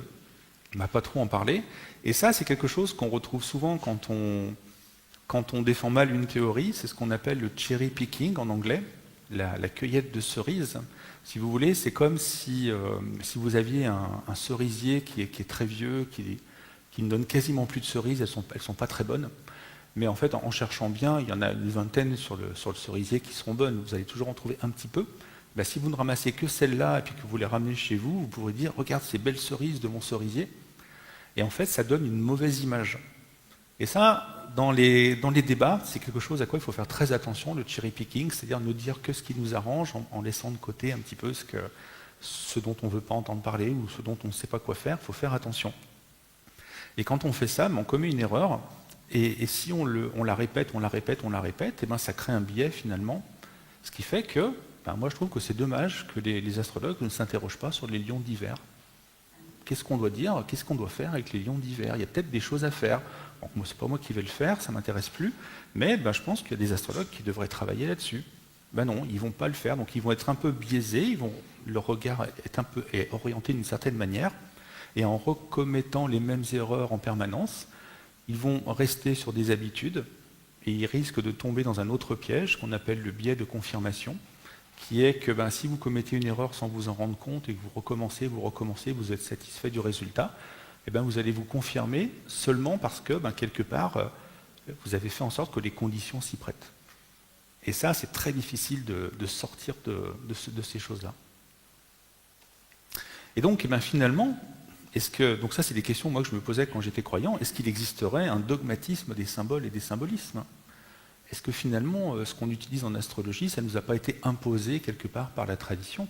On ne va pas trop en parler. Et ça, c'est quelque chose qu'on retrouve souvent quand on défend mal une théorie. C'est ce qu'on appelle le cherry picking en anglais, la cueillette de cerises. Si vous voulez, c'est comme si vous aviez un cerisier qui est très vieux, qui ne donne quasiment plus de cerises, elles sont pas très bonnes. Mais en fait, en cherchant bien, il y en a une vingtaine sur le cerisier qui seront bonnes. Vous allez toujours en trouver un petit peu. Si vous ne ramassez que celles-là et puis que vous les ramenez chez vous, vous pourrez dire « Regarde ces belles cerises de mon cerisier ». Et en fait, ça donne une mauvaise image. Et ça, dans les débats, c'est quelque chose à quoi il faut faire très attention, le cherry picking, c'est-à-dire ne dire que ce qui nous arrange en laissant de côté un petit peu ce dont on ne veut pas entendre parler ou ce dont on ne sait pas quoi faire. Il faut faire attention. Et quand on fait ça, on commet une erreur. Et si on la répète, ça crée un biais finalement. Ce qui fait que, moi je trouve que c'est dommage que les astrologues ne s'interrogent pas sur les lions d'hiver. Qu'est-ce qu'on doit dire, qu'est-ce qu'on doit faire avec les lions d'hiver ? Il y a peut-être des choses à faire. Donc, moi, c'est pas moi qui vais le faire, ça ne m'intéresse plus. Mais je pense qu'il y a des astrologues qui devraient travailler là-dessus. Non, ils ne vont pas le faire. Donc ils vont être un peu biaisés, leur regard est orienté d'une certaine manière. Et en recommettant les mêmes erreurs en permanence, ils vont rester sur des habitudes et ils risquent de tomber dans un autre piège qu'on appelle le biais de confirmation, qui est que si vous commettez une erreur sans vous en rendre compte et que vous recommencez, vous êtes satisfait du résultat, vous allez vous confirmer seulement parce que, quelque part, vous avez fait en sorte que les conditions s'y prêtent. Et ça, c'est très difficile de sortir de ces choses-là. Et donc, finalement, donc ça, c'est des questions moi, que je me posais quand j'étais croyant, est-ce qu'il existerait un dogmatisme des symboles et des symbolismes ? Est-ce que finalement, ce qu'on utilise en astrologie, ça ne nous a pas été imposé quelque part par la tradition ?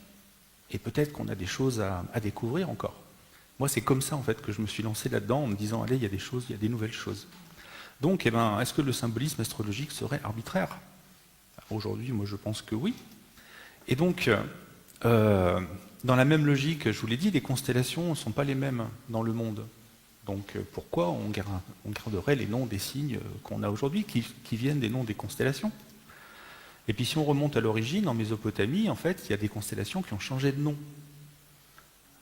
Et peut-être qu'on a des choses à découvrir encore. Moi, c'est comme ça en fait que je me suis lancé là-dedans en me disant, allez, il y a des choses, il y a des nouvelles choses. Donc, est-ce que le symbolisme astrologique serait arbitraire ? Aujourd'hui, moi, je pense que oui. Et donc, Dans la même logique, je vous l'ai dit, les constellations ne sont pas les mêmes dans le monde. Donc pourquoi on garderait les noms des signes qu'on a aujourd'hui, qui viennent des noms des constellations? Et puis si on remonte à l'origine, en Mésopotamie, en fait, il y a des constellations qui ont changé de nom.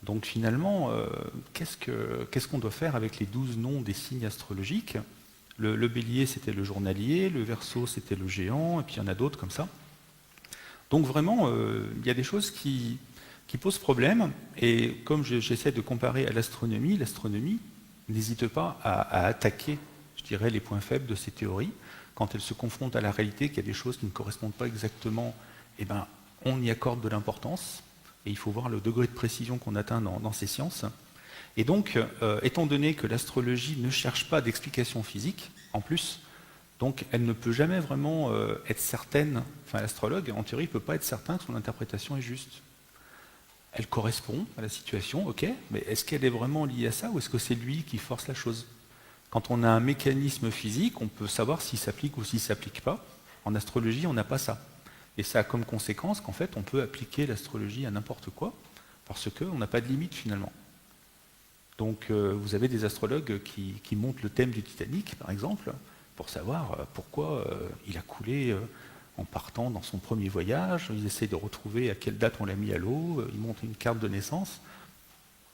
Donc finalement, qu'est-ce qu'on doit faire avec les 12 noms des signes astrologiques? Le bélier, c'était le journalier, le verseau, c'était le géant, et puis il y en a d'autres comme ça. Donc vraiment, il y a des choses qui posent problème, et comme j'essaie de comparer à l'astronomie n'hésite pas à attaquer, je dirais, les points faibles de ces théories. Quand elles se confrontent à la réalité, qu'il y a des choses qui ne correspondent pas exactement, eh ben, on y accorde de l'importance, et il faut voir le degré de précision qu'on atteint dans ces sciences. Et donc, étant donné que l'astrologie ne cherche pas d'explication physique, en plus, donc elle ne peut jamais vraiment être certaine, enfin l'astrologue, en théorie, ne peut pas être certain que son interprétation est juste. Elle correspond à la situation, ok, mais est-ce qu'elle est vraiment liée à ça, ou est-ce que c'est lui qui force la chose? Quand on a un mécanisme physique, on peut savoir s'il s'applique ou s'il ne s'applique pas. En astrologie, on n'a pas ça. Et ça a comme conséquence qu'en fait, on peut appliquer l'astrologie à n'importe quoi, parce qu'on n'a pas de limite finalement. Donc vous avez des astrologues qui montent le thème du Titanic, par exemple, pour savoir pourquoi il a coulé en partant dans son premier voyage. Ils essaient de retrouver à quelle date on l'a mis à l'eau, ils montrent une carte de naissance.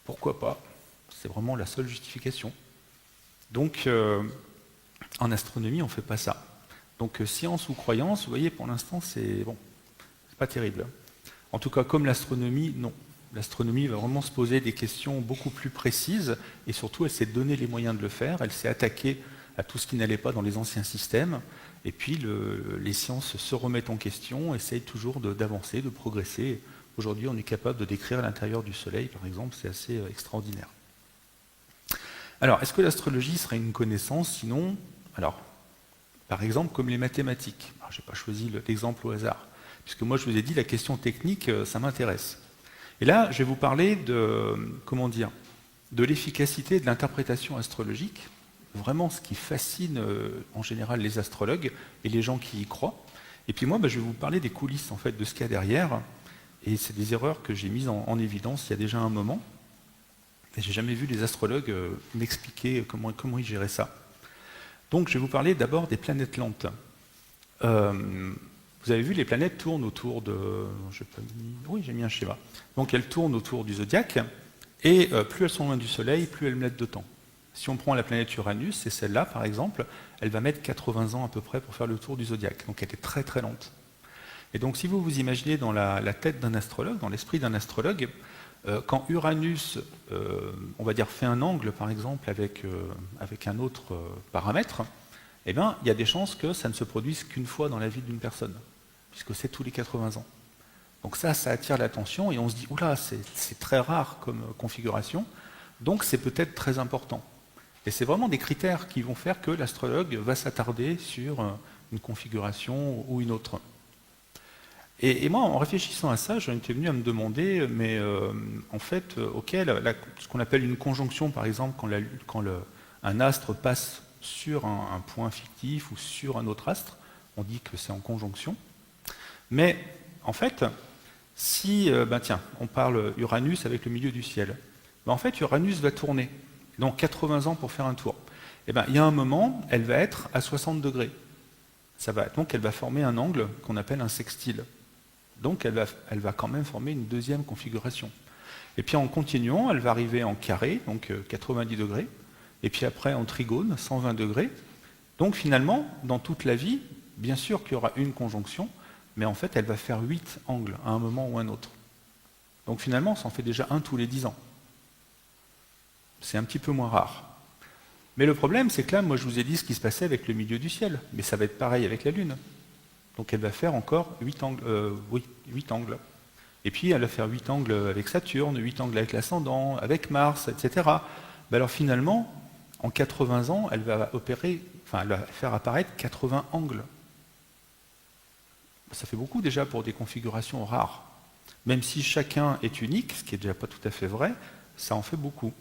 Pourquoi pas? C'est vraiment la seule justification. Donc en astronomie, on ne fait pas ça. Donc science ou croyance, vous voyez, pour l'instant, c'est pas terrible. En tout cas, comme l'astronomie, non. L'astronomie va vraiment se poser des questions beaucoup plus précises, et surtout, elle s'est donné les moyens de le faire, elle s'est attaquée à tout ce qui n'allait pas dans les anciens systèmes, et puis les sciences se remettent en question, essayent toujours d'avancer, de progresser. Aujourd'hui, on est capable de décrire l'intérieur du Soleil, par exemple, c'est assez extraordinaire. Alors, est-ce que l'astrologie serait une connaissance? Sinon, alors, par exemple, comme les mathématiques. Je n'ai pas choisi l'exemple au hasard, puisque moi, je vous ai dit, la question technique, ça m'intéresse. Et là, je vais vous parler de l'efficacité de l'interprétation astrologique, vraiment ce qui fascine en général les astrologues et les gens qui y croient. Et puis moi, je vais vous parler des coulisses en fait, de ce qu'il y a derrière, et c'est des erreurs que j'ai mises en évidence il y a déjà un moment, et j'ai jamais vu les astrologues m'expliquer comment ils géraient ça. Donc je vais vous parler d'abord des planètes lentes. Vous avez vu, les planètes tournent autour de... Oui, j'ai mis un schéma. Donc elles tournent autour du zodiaque, et plus elles sont loin du Soleil, plus elles mettent de temps. Si on prend la planète Uranus, c'est celle-là par exemple, elle va mettre 80 ans à peu près pour faire le tour du zodiaque. Donc elle est très très lente. Et donc si vous vous imaginez dans la tête d'un astrologue, dans l'esprit d'un astrologue, quand Uranus, on va dire, fait un angle par exemple avec un autre paramètre, eh bien, il y a des chances que ça ne se produise qu'une fois dans la vie d'une personne, puisque c'est tous les 80 ans. Donc ça attire l'attention et on se dit, oula, c'est très rare comme configuration, donc c'est peut-être très important. Et c'est vraiment des critères qui vont faire que l'astrologue va s'attarder sur une configuration ou une autre. Et moi, en réfléchissant à ça, j'en étais venu à me demander, mais en fait, ce qu'on appelle une conjonction, par exemple, quand un astre passe sur un point fictif ou sur un autre astre, on dit que c'est en conjonction. Mais en fait, si on parle Uranus avec le milieu du ciel, en fait Uranus va tourner, donc 80 ans pour faire un tour. Il y a un moment, elle va être à 60 degrés. Donc elle va former un angle qu'on appelle un sextile. Donc elle va quand même former une deuxième configuration. Et puis en continuant, elle va arriver en carré, donc 90 degrés, et puis après en trigone, 120 degrés. Donc finalement, dans toute la vie, bien sûr qu'il y aura une conjonction, mais en fait elle va faire 8 angles à un moment ou un autre. Donc finalement, ça en fait déjà un tous les 10 ans. C'est un petit peu moins rare. Mais le problème, c'est que là, moi je vous ai dit ce qui se passait avec le milieu du ciel, mais ça va être pareil avec la Lune. Donc elle va faire encore 8 angles. Et puis elle va faire 8 angles avec Saturne, 8 angles avec l'ascendant, avec Mars, etc. Alors finalement, en 80 ans, elle va faire apparaître 80 angles. Ça fait beaucoup déjà pour des configurations rares. Même si chacun est unique, ce qui est déjà pas tout à fait vrai, ça en fait beaucoup.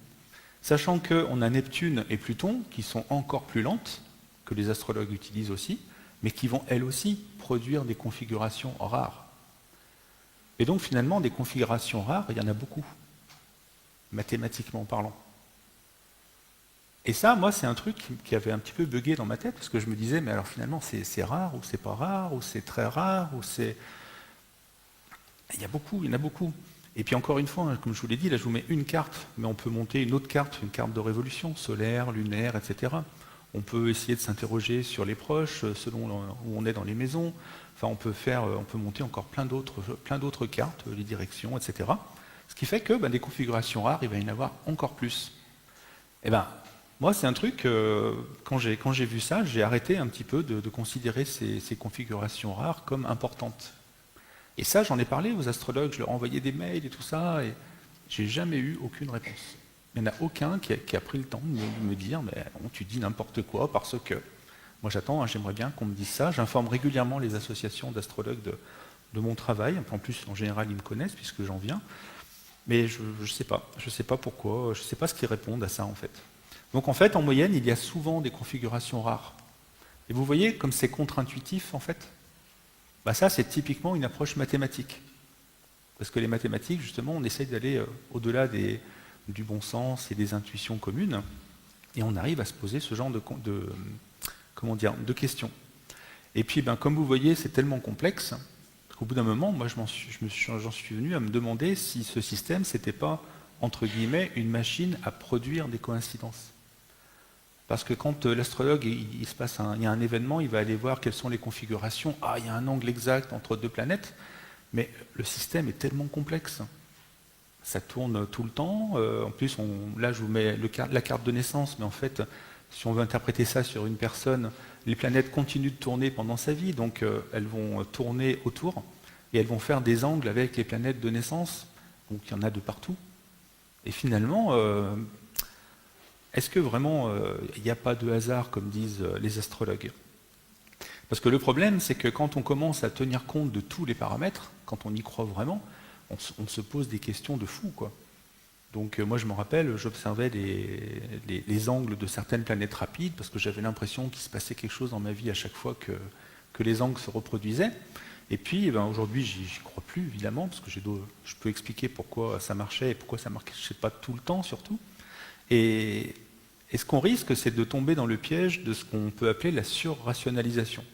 Sachant qu'on a Neptune et Pluton qui sont encore plus lentes, que les astrologues utilisent aussi, mais qui vont elles aussi produire des configurations rares. Et donc finalement, des configurations rares, il y en a beaucoup, mathématiquement parlant. Et ça, moi, c'est un truc qui avait un petit peu bugué dans ma tête, parce que je me disais, mais alors finalement, c'est rare, ou c'est pas rare, ou c'est très rare, ou c'est... Il y en a beaucoup. Et puis encore une fois, comme je vous l'ai dit, là je vous mets une carte, mais on peut monter une autre carte, une carte de révolution, solaire, lunaire, etc. On peut essayer de s'interroger sur les proches, selon où on est dans les maisons. Enfin, on peut monter encore plein d'autres cartes, les directions, etc. Ce qui fait que des configurations rares, il va y en avoir encore plus. Et moi, c'est un truc, quand j'ai vu ça, j'ai arrêté un petit peu de considérer ces configurations rares comme importantes. Et ça, j'en ai parlé aux astrologues, je leur ai envoyé des mails et tout ça, et j'ai jamais eu aucune réponse. Il n'y en a aucun qui a pris le temps de me dire, mais bon, tu dis n'importe quoi parce que... Moi j'attends, j'aimerais bien qu'on me dise ça. J'informe régulièrement les associations d'astrologues de mon travail. En plus, en général, ils me connaissent puisque j'en viens. Mais je ne sais pas. Je ne sais pas pourquoi. Je ne sais pas ce qu'ils répondent à ça, en fait. Donc, en fait, en moyenne, il y a souvent des configurations rares. Et vous voyez, comme c'est contre-intuitif, en fait, ça, c'est typiquement une approche mathématique. Parce que les mathématiques, justement, on essaye d'aller au-delà du bon sens et des intuitions communes, et on arrive à se poser ce genre de questions. Et puis, comme vous voyez, c'est tellement complexe qu'au bout d'un moment, moi, j'en suis venu à me demander si ce système, c'était pas, entre guillemets, une machine à produire des coïncidences. Parce que quand l'astrologue, il y a un événement, il va aller voir quelles sont les configurations. Ah, il y a un angle exact entre deux planètes, mais le système est tellement complexe. Ça tourne tout le temps. En plus, là, je vous mets la carte de naissance, mais en fait, si on veut interpréter ça sur une personne, les planètes continuent de tourner pendant sa vie, donc elles vont tourner autour, et elles vont faire des angles avec les planètes de naissance. Donc il y en a de partout. Et finalement... est-ce que vraiment il n'y a pas de hasard, comme disent les astrologues? Parce que le problème, c'est que quand on commence à tenir compte de tous les paramètres, quand on y croit vraiment, on se pose des questions de fou, quoi. Donc moi je me rappelle, j'observais les angles de certaines planètes rapides, parce que j'avais l'impression qu'il se passait quelque chose dans ma vie à chaque fois que les angles se reproduisaient. Et puis aujourd'hui j'y crois plus, évidemment, parce que je peux expliquer pourquoi ça marchait et pourquoi ça ne marchait pas tout le temps, surtout. Et ce qu'on risque, c'est de tomber dans le piège de ce qu'on peut appeler la surrationalisation.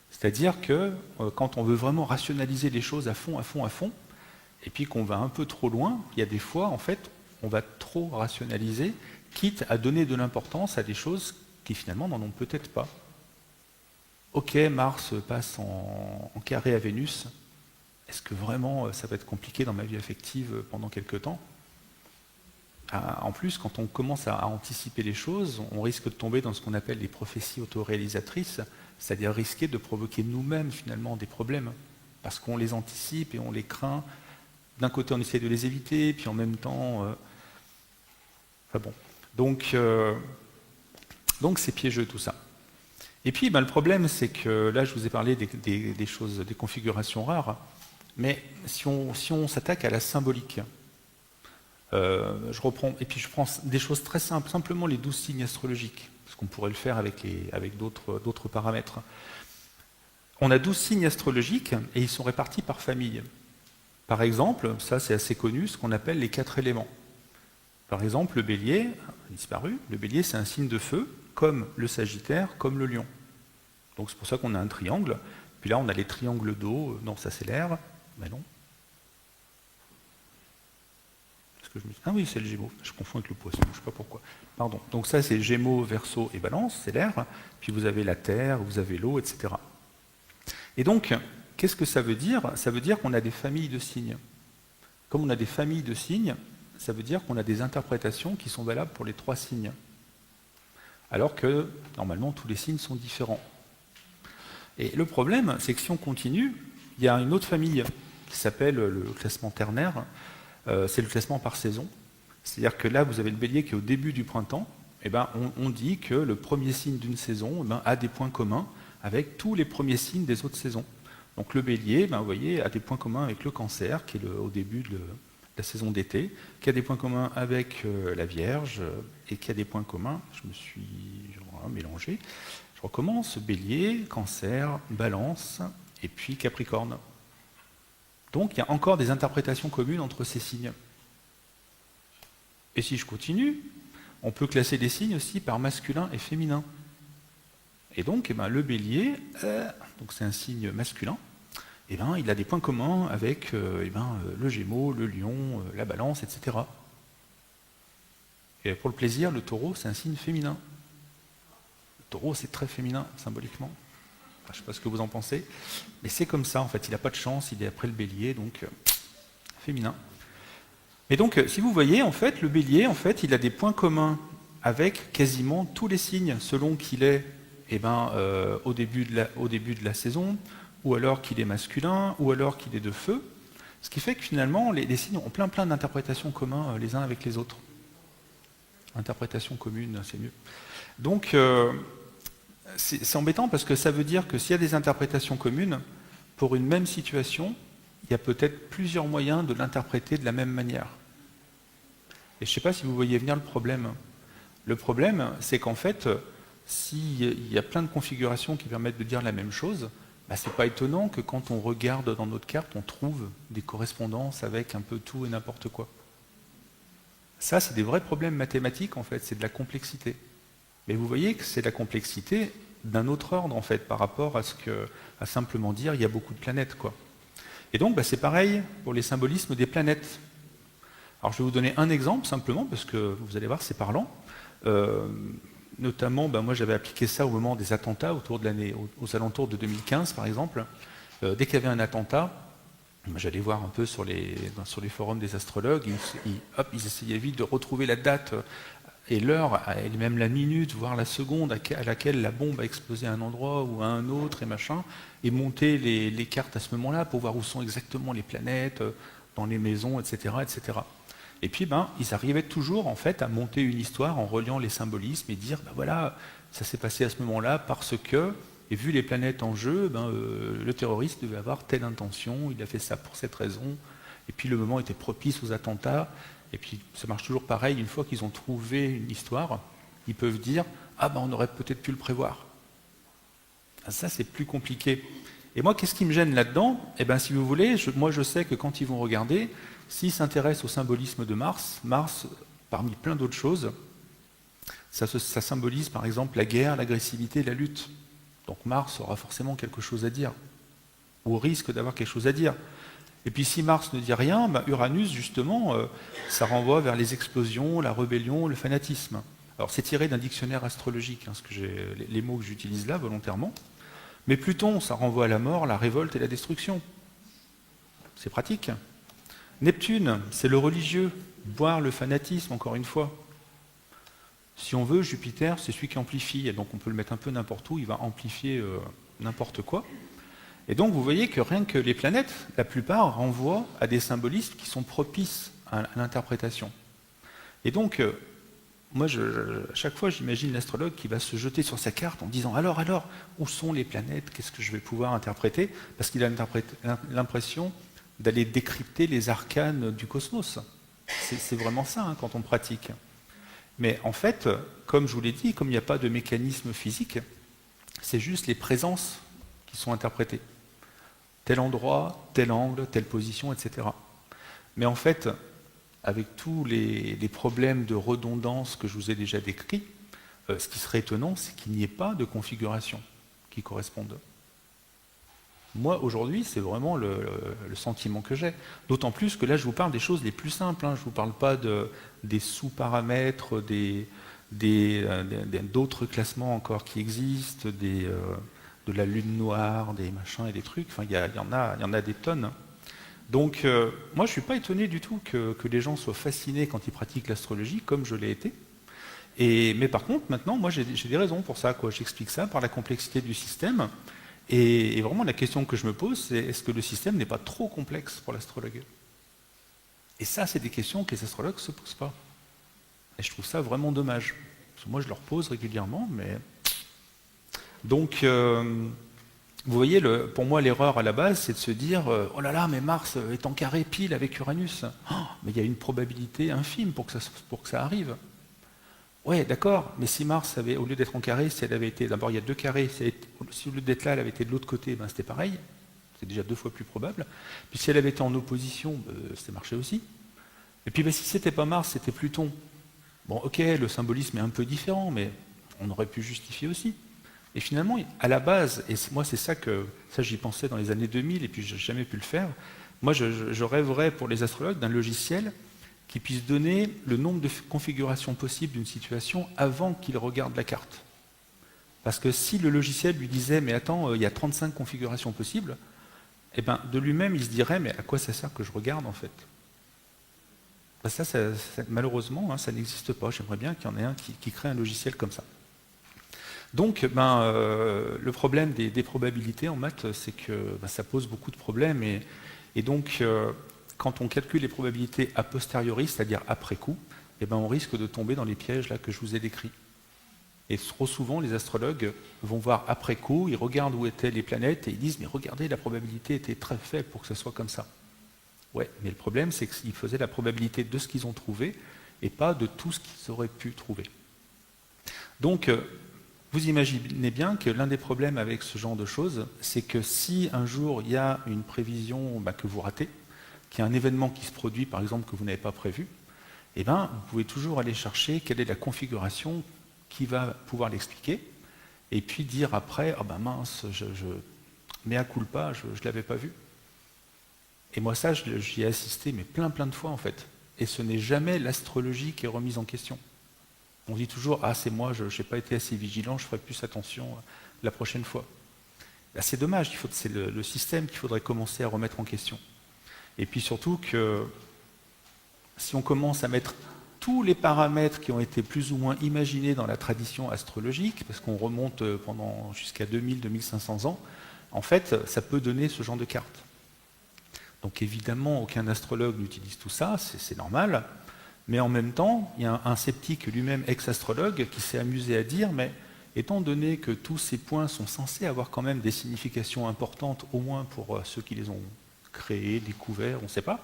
C'est-à-dire que quand on veut vraiment rationaliser les choses à fond, et puis qu'on va un peu trop loin, il y a des fois, en fait, on va trop rationaliser, quitte à donner de l'importance à des choses qui finalement n'en ont peut-être pas. Ok, Mars passe en carré à Vénus, est-ce que vraiment ça va être compliqué dans ma vie affective pendant quelque temps ? En plus, quand on commence à anticiper les choses, on risque de tomber dans ce qu'on appelle les prophéties autoréalisatrices, c'est-à-dire risquer de provoquer nous-mêmes finalement des problèmes, parce qu'on les anticipe et on les craint. D'un côté, on essaie de les éviter, puis en même temps... Donc c'est piégeux tout ça. Et puis le problème, c'est que là, je vous ai parlé des choses, des configurations rares, mais si on s'attaque à la symbolique, je prends des choses très simples, simplement les 12 signes astrologiques, parce qu'on pourrait le faire avec d'autres paramètres. On a 12 signes astrologiques et ils sont répartis par famille. Par exemple, ça c'est assez connu, ce qu'on appelle les 4 éléments. Par exemple, le bélier a disparu. Le bélier, c'est un signe de feu, comme le sagittaire, comme le lion. Donc c'est pour ça qu'on a un triangle. Puis là, on a les triangles d'eau. Non, ça c'est l'air. Mais non. Ah oui, c'est le Gémeaux. Je confonds avec le Poisson, je ne sais pas pourquoi. Pardon. Donc ça, c'est Gémeaux, Verseau et Balance, c'est l'air. Puis vous avez la terre, vous avez l'eau, etc. Et donc, qu'est-ce que ça veut dire? Ça veut dire qu'on a des familles de signes. Comme on a des familles de signes, ça veut dire qu'on a des interprétations qui sont valables pour les 3 signes. Alors que, normalement, tous les signes sont différents. Et le problème, c'est que si on continue, il y a une autre famille qui s'appelle le classement ternaire. C'est le classement par saison. C'est-à-dire que là, vous avez le bélier qui est au début du printemps. On dit que le premier signe d'une saison a des points communs avec tous les premiers signes des autres saisons. Donc le bélier, vous voyez, a des points communs avec le cancer, qui est au début de la saison d'été, qui a des points communs avec la Vierge, et qui a des points communs, je me suis mélangé, je recommence, bélier, cancer, balance, et puis capricorne. Donc il y a encore des interprétations communes entre ces signes. Et si je continue, on peut classer les signes aussi par masculin et féminin. Et donc le bélier, donc c'est un signe masculin, il a des points communs avec le gémeau, le lion, la balance, etc. Et pour le plaisir, le taureau, c'est un signe féminin. Le taureau, c'est très féminin, symboliquement. Enfin, je ne sais pas ce que vous en pensez, mais c'est comme ça, en fait. Il n'a pas de chance, il est après le bélier, donc féminin. Et donc, si vous voyez, en fait, le bélier, en fait, il a des points communs avec quasiment tous les signes, selon qu'il est au début de la saison, ou alors qu'il est masculin, ou alors qu'il est de feu. Ce qui fait que finalement, les signes ont plein d'interprétations communes les uns avec les autres. Interprétation commune, c'est mieux. Donc, c'est embêtant parce que ça veut dire que s'il y a des interprétations communes, pour une même situation, il y a peut-être plusieurs moyens de l'interpréter de la même manière. Et je ne sais pas si vous voyez venir le problème. Le problème, c'est qu'en fait, s'il y a plein de configurations qui permettent de dire la même chose, c'est pas étonnant que quand on regarde dans notre carte, on trouve des correspondances avec un peu tout et n'importe quoi. Ça, c'est des vrais problèmes mathématiques, en fait, c'est de la complexité. Mais vous voyez que c'est la complexité d'un autre ordre, en fait, par rapport à simplement dire il y a beaucoup de planètes, quoi. Et donc, c'est pareil pour les symbolismes des planètes. Alors, je vais vous donner un exemple, simplement, parce que vous allez voir, c'est parlant. Notamment, moi, j'avais appliqué ça au moment des attentats, aux alentours de 2015, par exemple. Dès qu'il y avait un attentat, j'allais voir un peu sur les forums des astrologues, ils essayaient vite de retrouver la date et l'heure, et même la minute, voire la seconde à laquelle la bombe a explosé à un endroit ou à un autre, et monter les cartes à ce moment-là pour voir où sont exactement les planètes, dans les maisons, etc. etc. Et puis, ils arrivaient toujours, en fait, à monter une histoire en reliant les symbolismes et dire, voilà, ça s'est passé à ce moment-là parce que, et vu les planètes en jeu, le terroriste devait avoir telle intention, il a fait ça pour cette raison, et puis le moment était propice aux attentats, et puis ça marche toujours pareil, une fois qu'ils ont trouvé une histoire, ils peuvent dire, on aurait peut-être pu le prévoir. Ça, c'est plus compliqué. Et moi, qu'est-ce qui me gêne là-dedans ? Si vous voulez, moi je sais que quand ils vont regarder, s'ils s'intéressent au symbolisme de Mars, parmi plein d'autres choses, ça symbolise par exemple la guerre, l'agressivité, la lutte. Donc Mars aura forcément quelque chose à dire, ou risque d'avoir quelque chose à dire. Et puis si Mars ne dit rien, Uranus, justement, ça renvoie vers les explosions, la rébellion, le fanatisme. Alors c'est tiré d'un dictionnaire astrologique, les mots que j'utilise là volontairement. Mais Pluton, ça renvoie à la mort, la révolte et la destruction. C'est pratique. Neptune, c'est le religieux, voire le fanatisme, encore une fois. Si on veut, Jupiter, c'est celui qui amplifie, et donc on peut le mettre un peu n'importe où, il va amplifier n'importe quoi. Et donc vous voyez que rien que les planètes, la plupart renvoient à des symbolismes qui sont propices à l'interprétation. Et donc, moi, à chaque fois, j'imagine l'astrologue qui va se jeter sur sa carte en disant « Alors, où sont les planètes? Qu'est-ce que je vais pouvoir interpréter ?» Parce qu'il a l'impression d'aller décrypter les arcanes du cosmos. C'est vraiment ça, quand on pratique. Mais en fait, comme je vous l'ai dit, comme il n'y a pas de mécanisme physique, c'est juste les présences qui sont interprétées. Tel endroit, tel angle, telle position, etc. Mais en fait, avec tous les problèmes de redondance que je vous ai déjà décrits, ce qui serait étonnant, c'est qu'il n'y ait pas de configuration qui corresponde. Moi, aujourd'hui, c'est vraiment le sentiment que j'ai. D'autant plus que là, je vous parle des choses les plus simples. Je ne vous parle pas des sous-paramètres, d'autres classements encore qui existent, de la lune noire, des machins et des trucs. Enfin, il y en a des tonnes. Donc, moi, je ne suis pas étonné du tout que les gens soient fascinés quand ils pratiquent l'astrologie, comme je l'ai été. Mais par contre, maintenant, moi, j'ai des raisons pour ça. J'explique ça par la complexité du système. Et vraiment, la question que je me pose, c'est est-ce que le système n'est pas trop complexe pour l'astrologue? Et ça, c'est des questions que les astrologues ne se posent pas. Et je trouve ça vraiment dommage. Parce que moi, je leur pose régulièrement, mais... Donc, vous voyez, pour moi, l'erreur à la base, c'est de se dire « Oh là là, mais Mars est en carré pile avec Uranus. Mais il y a une probabilité infime pour que ça arrive. » Ouais, d'accord, mais si Mars avait, au lieu d'être en carré, si elle avait été, d'abord il y a deux carrés, si au lieu d'être là, elle avait été de l'autre côté, c'était pareil. c'est déjà 2 fois plus probable. Puis si elle avait été en opposition, ça marchait aussi. Et puis si c'était pas Mars, c'était Pluton. Bon, ok, le symbolisme est un peu différent, mais on aurait pu justifier aussi. Et finalement, à la base, et moi c'est ça j'y pensais dans les années 2000, et puis j'ai jamais pu le faire, moi je rêverais pour les astrologues d'un logiciel qui puisse donner le nombre de configurations possibles d'une situation avant qu'il regarde la carte. Parce que si le logiciel lui disait « mais attends, il y a 35 configurations possibles », eh ben, de lui-même il se dirait « mais à quoi ça sert que je regarde en fait ?» Ben ça, malheureusement, ça n'existe pas. J'aimerais bien qu'il y en ait un qui crée un logiciel comme ça. Donc, le problème des probabilités en maths, c'est que ça pose beaucoup de problèmes. Et donc, quand on calcule les probabilités a posteriori, c'est-à-dire après coup, eh ben, on risque de tomber dans les pièges là, que je vous ai décrits. Et trop souvent, les astrologues vont voir après coup, ils regardent où étaient les planètes et ils disent « mais regardez, la probabilité était très faible pour que ce soit comme ça ». Ouais, mais le problème, c'est qu'ils faisaient la probabilité de ce qu'ils ont trouvé et pas de tout ce qu'ils auraient pu trouver. Donc, vous imaginez bien que l'un des problèmes avec ce genre de choses, c'est que si un jour il y a une prévision que vous ratez, qu'il y a un événement qui se produit, par exemple, que vous n'avez pas prévu, eh ben, vous pouvez toujours aller chercher quelle est la configuration qui va pouvoir l'expliquer, et puis dire après, ah ben mince, mea culpa, je ne l'avais pas vu. Et moi ça, j'y ai assisté, mais plein de fois en fait. Et ce n'est jamais l'astrologie qui est remise en question. On dit toujours, ah c'est moi, je n'ai pas été assez vigilant, je ferai plus attention la prochaine fois. Ben, c'est dommage, c'est le système qu'il faudrait commencer à remettre en question. Et puis surtout que si on commence à mettre tous les paramètres qui ont été plus ou moins imaginés dans la tradition astrologique, parce qu'on remonte jusqu'à 2000-2500 ans, en fait, ça peut donner ce genre de carte. Donc évidemment, aucun astrologue n'utilise tout ça, c'est normal, mais en même temps, il y a un sceptique lui-même ex-astrologue qui s'est amusé à dire, mais étant donné que tous ces points sont censés avoir quand même des significations importantes, au moins pour ceux qui les ont créés, découverts, on ne sait pas,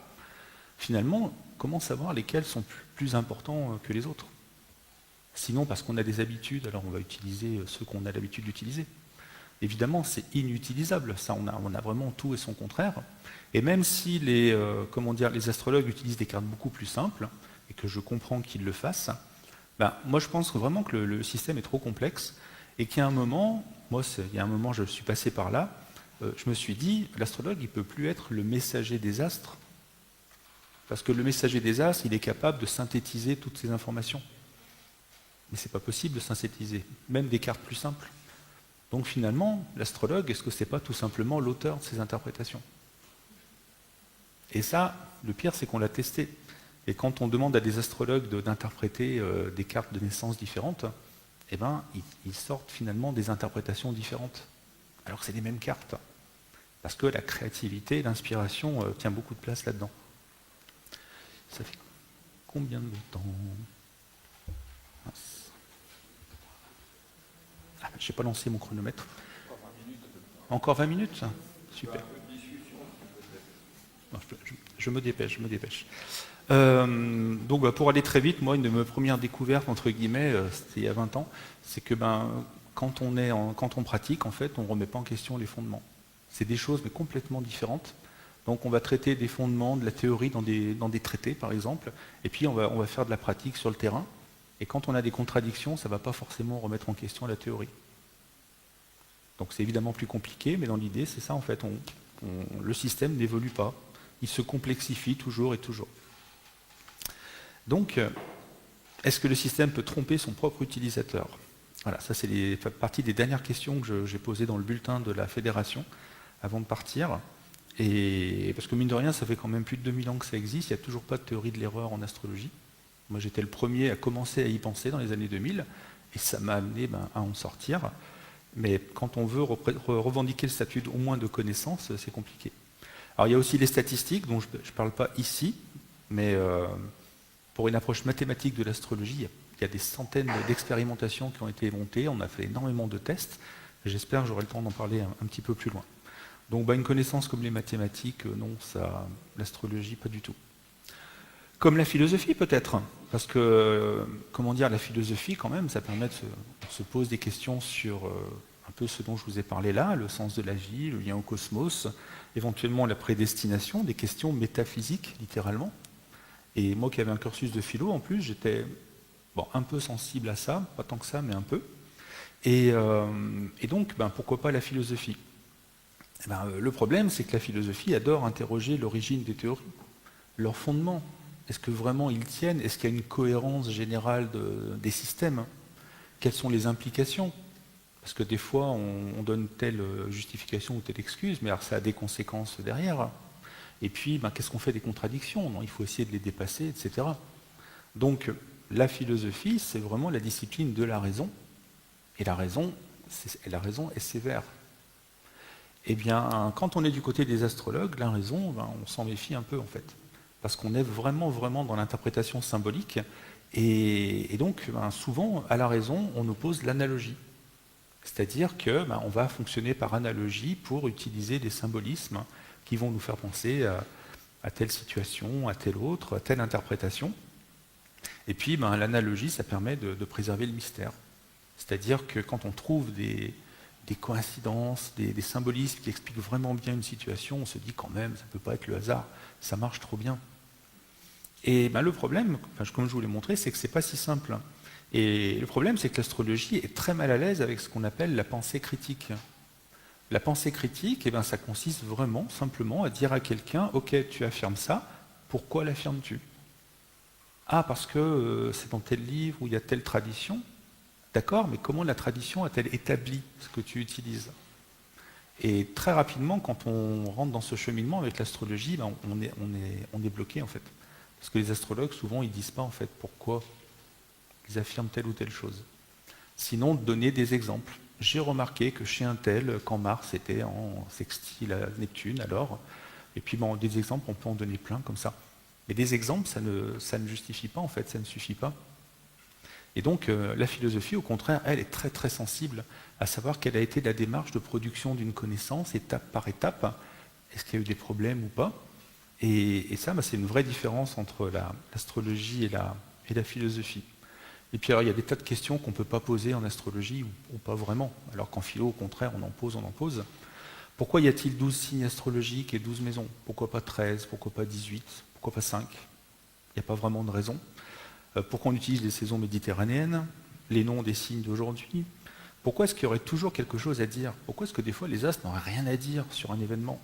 finalement, comment savoir lesquels sont plus importants que les autres? Sinon, parce qu'on a des habitudes, alors on va utiliser ceux qu'on a l'habitude d'utiliser. Évidemment, c'est inutilisable, ça, on a vraiment tout et son contraire. Et même si les astrologues utilisent des cartes beaucoup plus simples, et que je comprends qu'ils le fassent, moi je pense vraiment que le système est trop complexe, et qu'il y a un moment, je suis passé par là, je me suis dit, l'astrologue, il ne peut plus être le messager des astres, parce que le messager des astres, il est capable de synthétiser toutes ces informations. Mais ce n'est pas possible de synthétiser, même des cartes plus simples. Donc finalement, l'astrologue, est-ce que ce n'est pas tout simplement l'auteur de ces interprétations? Et ça, le pire, c'est qu'on l'a testé. Et quand on demande à des astrologues d'interpréter des cartes de naissance différentes, eh ben, ils sortent finalement des interprétations différentes, alors que c'est les mêmes cartes. Parce que la créativité, l'inspiration tient beaucoup de place là-dedans. Ça fait combien de temps? Je n'ai pas lancé mon chronomètre. Encore 20 minutes. Super. Je me dépêche. Donc pour aller très vite, moi, une de mes premières découvertes, entre guillemets, c'était il y a 20 ans, c'est que quand on pratique, en fait, on ne remet pas en question les fondements. C'est des choses mais complètement différentes. Donc on va traiter des fondements, de la théorie dans des traités, par exemple, et puis on va faire de la pratique sur le terrain. Et quand on a des contradictions, ça ne va pas forcément remettre en question la théorie. Donc c'est évidemment plus compliqué, mais dans l'idée, c'est ça en fait. Le système n'évolue pas. Il se complexifie toujours et toujours. Donc, est-ce que le système peut tromper son propre utilisateur? Voilà, ça c'est partie des dernières questions que j'ai posées dans le bulletin de la fédération avant de partir. Et parce que mine de rien, ça fait quand même plus de 2000 ans que ça existe, il n'y a toujours pas de théorie de l'erreur en astrologie. Moi j'étais le premier à commencer à y penser dans les années 2000, et ça m'a amené à en sortir. Mais quand on veut revendiquer le statut au moins de connaissance, c'est compliqué. Alors il y a aussi les statistiques, dont je ne parle pas ici, mais pour une approche mathématique de l'astrologie, il y a des centaines d'expérimentations qui ont été montées, on a fait énormément de tests, et j'espère que j'aurai le temps d'en parler un petit peu plus loin. Donc une connaissance comme les mathématiques, non, l'astrologie, pas du tout. Comme la philosophie peut-être, parce que, la philosophie quand même, ça permet de se poser des questions sur un peu ce dont je vous ai parlé là, le sens de la vie, le lien au cosmos, éventuellement la prédestination, des questions métaphysiques, littéralement. Et moi qui avais un cursus de philo, en plus, j'étais un peu sensible à ça, pas tant que ça, mais un peu. Et donc, pourquoi pas la philosophie? Le problème, c'est que la philosophie adore interroger l'origine des théories, leur fondement. Est-ce que vraiment ils tiennent? Est-ce qu'il y a une cohérence générale des systèmes? Quelles sont les implications? Parce que des fois, on donne telle justification ou telle excuse, mais alors ça a des conséquences derrière. Et puis, qu'est-ce qu'on fait des contradictions? Non, il faut essayer de les dépasser, etc. Donc, la philosophie, c'est vraiment la discipline de la raison. Et la raison est sévère. Eh bien, quand on est du côté des astrologues, la raison, on s'en méfie un peu, en fait. Parce qu'on est vraiment, vraiment dans l'interprétation symbolique. Et donc, souvent, à la raison, on oppose l'analogie. C'est-à-dire qu'on va fonctionner par analogie pour utiliser des symbolismes qui vont nous faire penser à telle situation, à telle autre, à telle interprétation. Et puis, l'analogie, ça permet de préserver le mystère. C'est-à-dire que quand on trouve des coïncidences, des symbolismes qui expliquent vraiment bien une situation, on se dit quand même, ça ne peut pas être le hasard, ça marche trop bien. Et le problème, comme je vous l'ai montré, c'est que ce n'est pas si simple. Et le problème, c'est que l'astrologie est très mal à l'aise avec ce qu'on appelle la pensée critique. La pensée critique, ça consiste vraiment, simplement, à dire à quelqu'un, ok, tu affirmes ça, pourquoi l'affirmes-tu? Ah, parce que c'est dans tel livre où il y a telle tradition. D'accord, mais comment la tradition a-t-elle établi ce que tu utilises? Et très rapidement, quand on rentre dans ce cheminement avec l'astrologie, on est bloqué en fait. Parce que les astrologues, souvent, ils ne disent pas en fait pourquoi ils affirment telle ou telle chose. Sinon, donner des exemples. J'ai remarqué que chez un tel, quand Mars était en sextile à Neptune, alors, et puis des exemples, on peut en donner plein comme ça. Mais des exemples, ça ne justifie pas en fait, ça ne suffit pas. Et donc, la philosophie, au contraire, elle est très très sensible à savoir quelle a été la démarche de production d'une connaissance, étape par étape. Est-ce qu'il y a eu des problèmes ou pas? Et ça, c'est une vraie différence entre l'astrologie et la philosophie. Et puis alors, il y a des tas de questions qu'on ne peut pas poser en astrologie, ou pas vraiment, alors qu'en philo, au contraire, on en pose. Pourquoi y a-t-il 12 signes astrologiques et 12 maisons? Pourquoi pas 13? Pourquoi pas 18? Pourquoi pas 5? Il n'y a pas vraiment de raison. Pourquoi on utilise les saisons méditerranéennes, les noms des signes d'aujourd'hui? Pourquoi est-ce qu'il y aurait toujours quelque chose à dire? Pourquoi est-ce que des fois les astres n'auraient rien à dire sur un événement?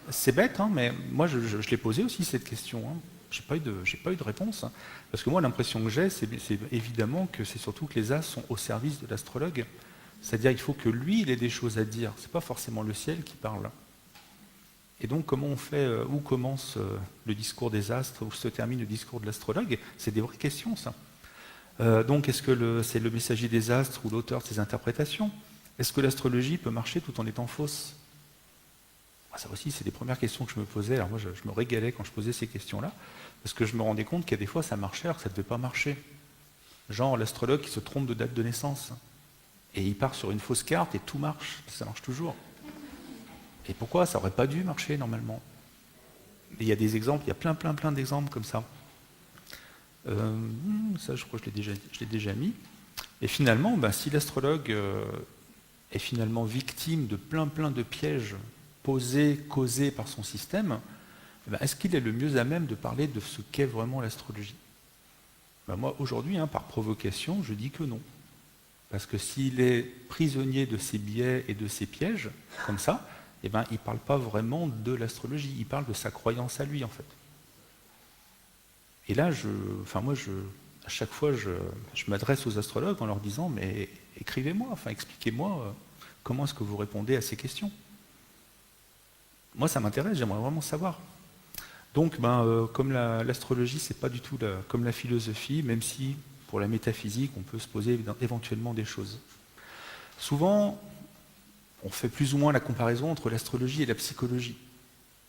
C'est bête, mais moi je l'ai posé aussi cette question. J'ai pas eu de réponse. Parce que moi l'impression que j'ai, c'est évidemment que c'est surtout que les astres sont au service de l'astrologue. C'est-à-dire qu'il faut que lui, il ait des choses à dire. C'est pas forcément le ciel qui parle. Et donc, comment on fait, où commence le discours des astres, où se termine le discours de l'astrologue? C'est des vraies questions, ça. Donc, est-ce que c'est le messager des astres ou l'auteur de ces interprétations? Est-ce que l'astrologie peut marcher tout en étant fausse? Ça aussi, c'est des premières questions que je me posais. Alors moi, je me régalais quand je posais ces questions-là, parce que je me rendais compte qu'il y a des fois, ça marchait alors que ça ne devait pas marcher. Genre, l'astrologue qui se trompe de date de naissance. Et il part sur une fausse carte et tout marche. Ça marche toujours. Et pourquoi? Ça n'aurait pas dû marcher normalement. Et il y a des exemples, il y a plein d'exemples comme ça. Ça, je crois que je l'ai déjà mis. Et finalement, si l'astrologue est finalement victime de plein de pièges causés par son système, est-ce qu'il est le mieux à même de parler de ce qu'est vraiment l'astrologie? Moi, aujourd'hui, par provocation, je dis que non. Parce que s'il est prisonnier de ses biais et de ses pièges, comme ça, il ne parle pas vraiment de l'astrologie, il parle de sa croyance à lui, en fait. Et là, à chaque fois, je m'adresse aux astrologues en leur disant, mais écrivez-moi, expliquez-moi comment est-ce que vous répondez à ces questions. Moi, ça m'intéresse, j'aimerais vraiment savoir. Donc, comme l'astrologie, c'est pas du tout comme la philosophie, même si, pour la métaphysique, on peut se poser éventuellement des choses. Souvent, on fait plus ou moins la comparaison entre l'astrologie et la psychologie.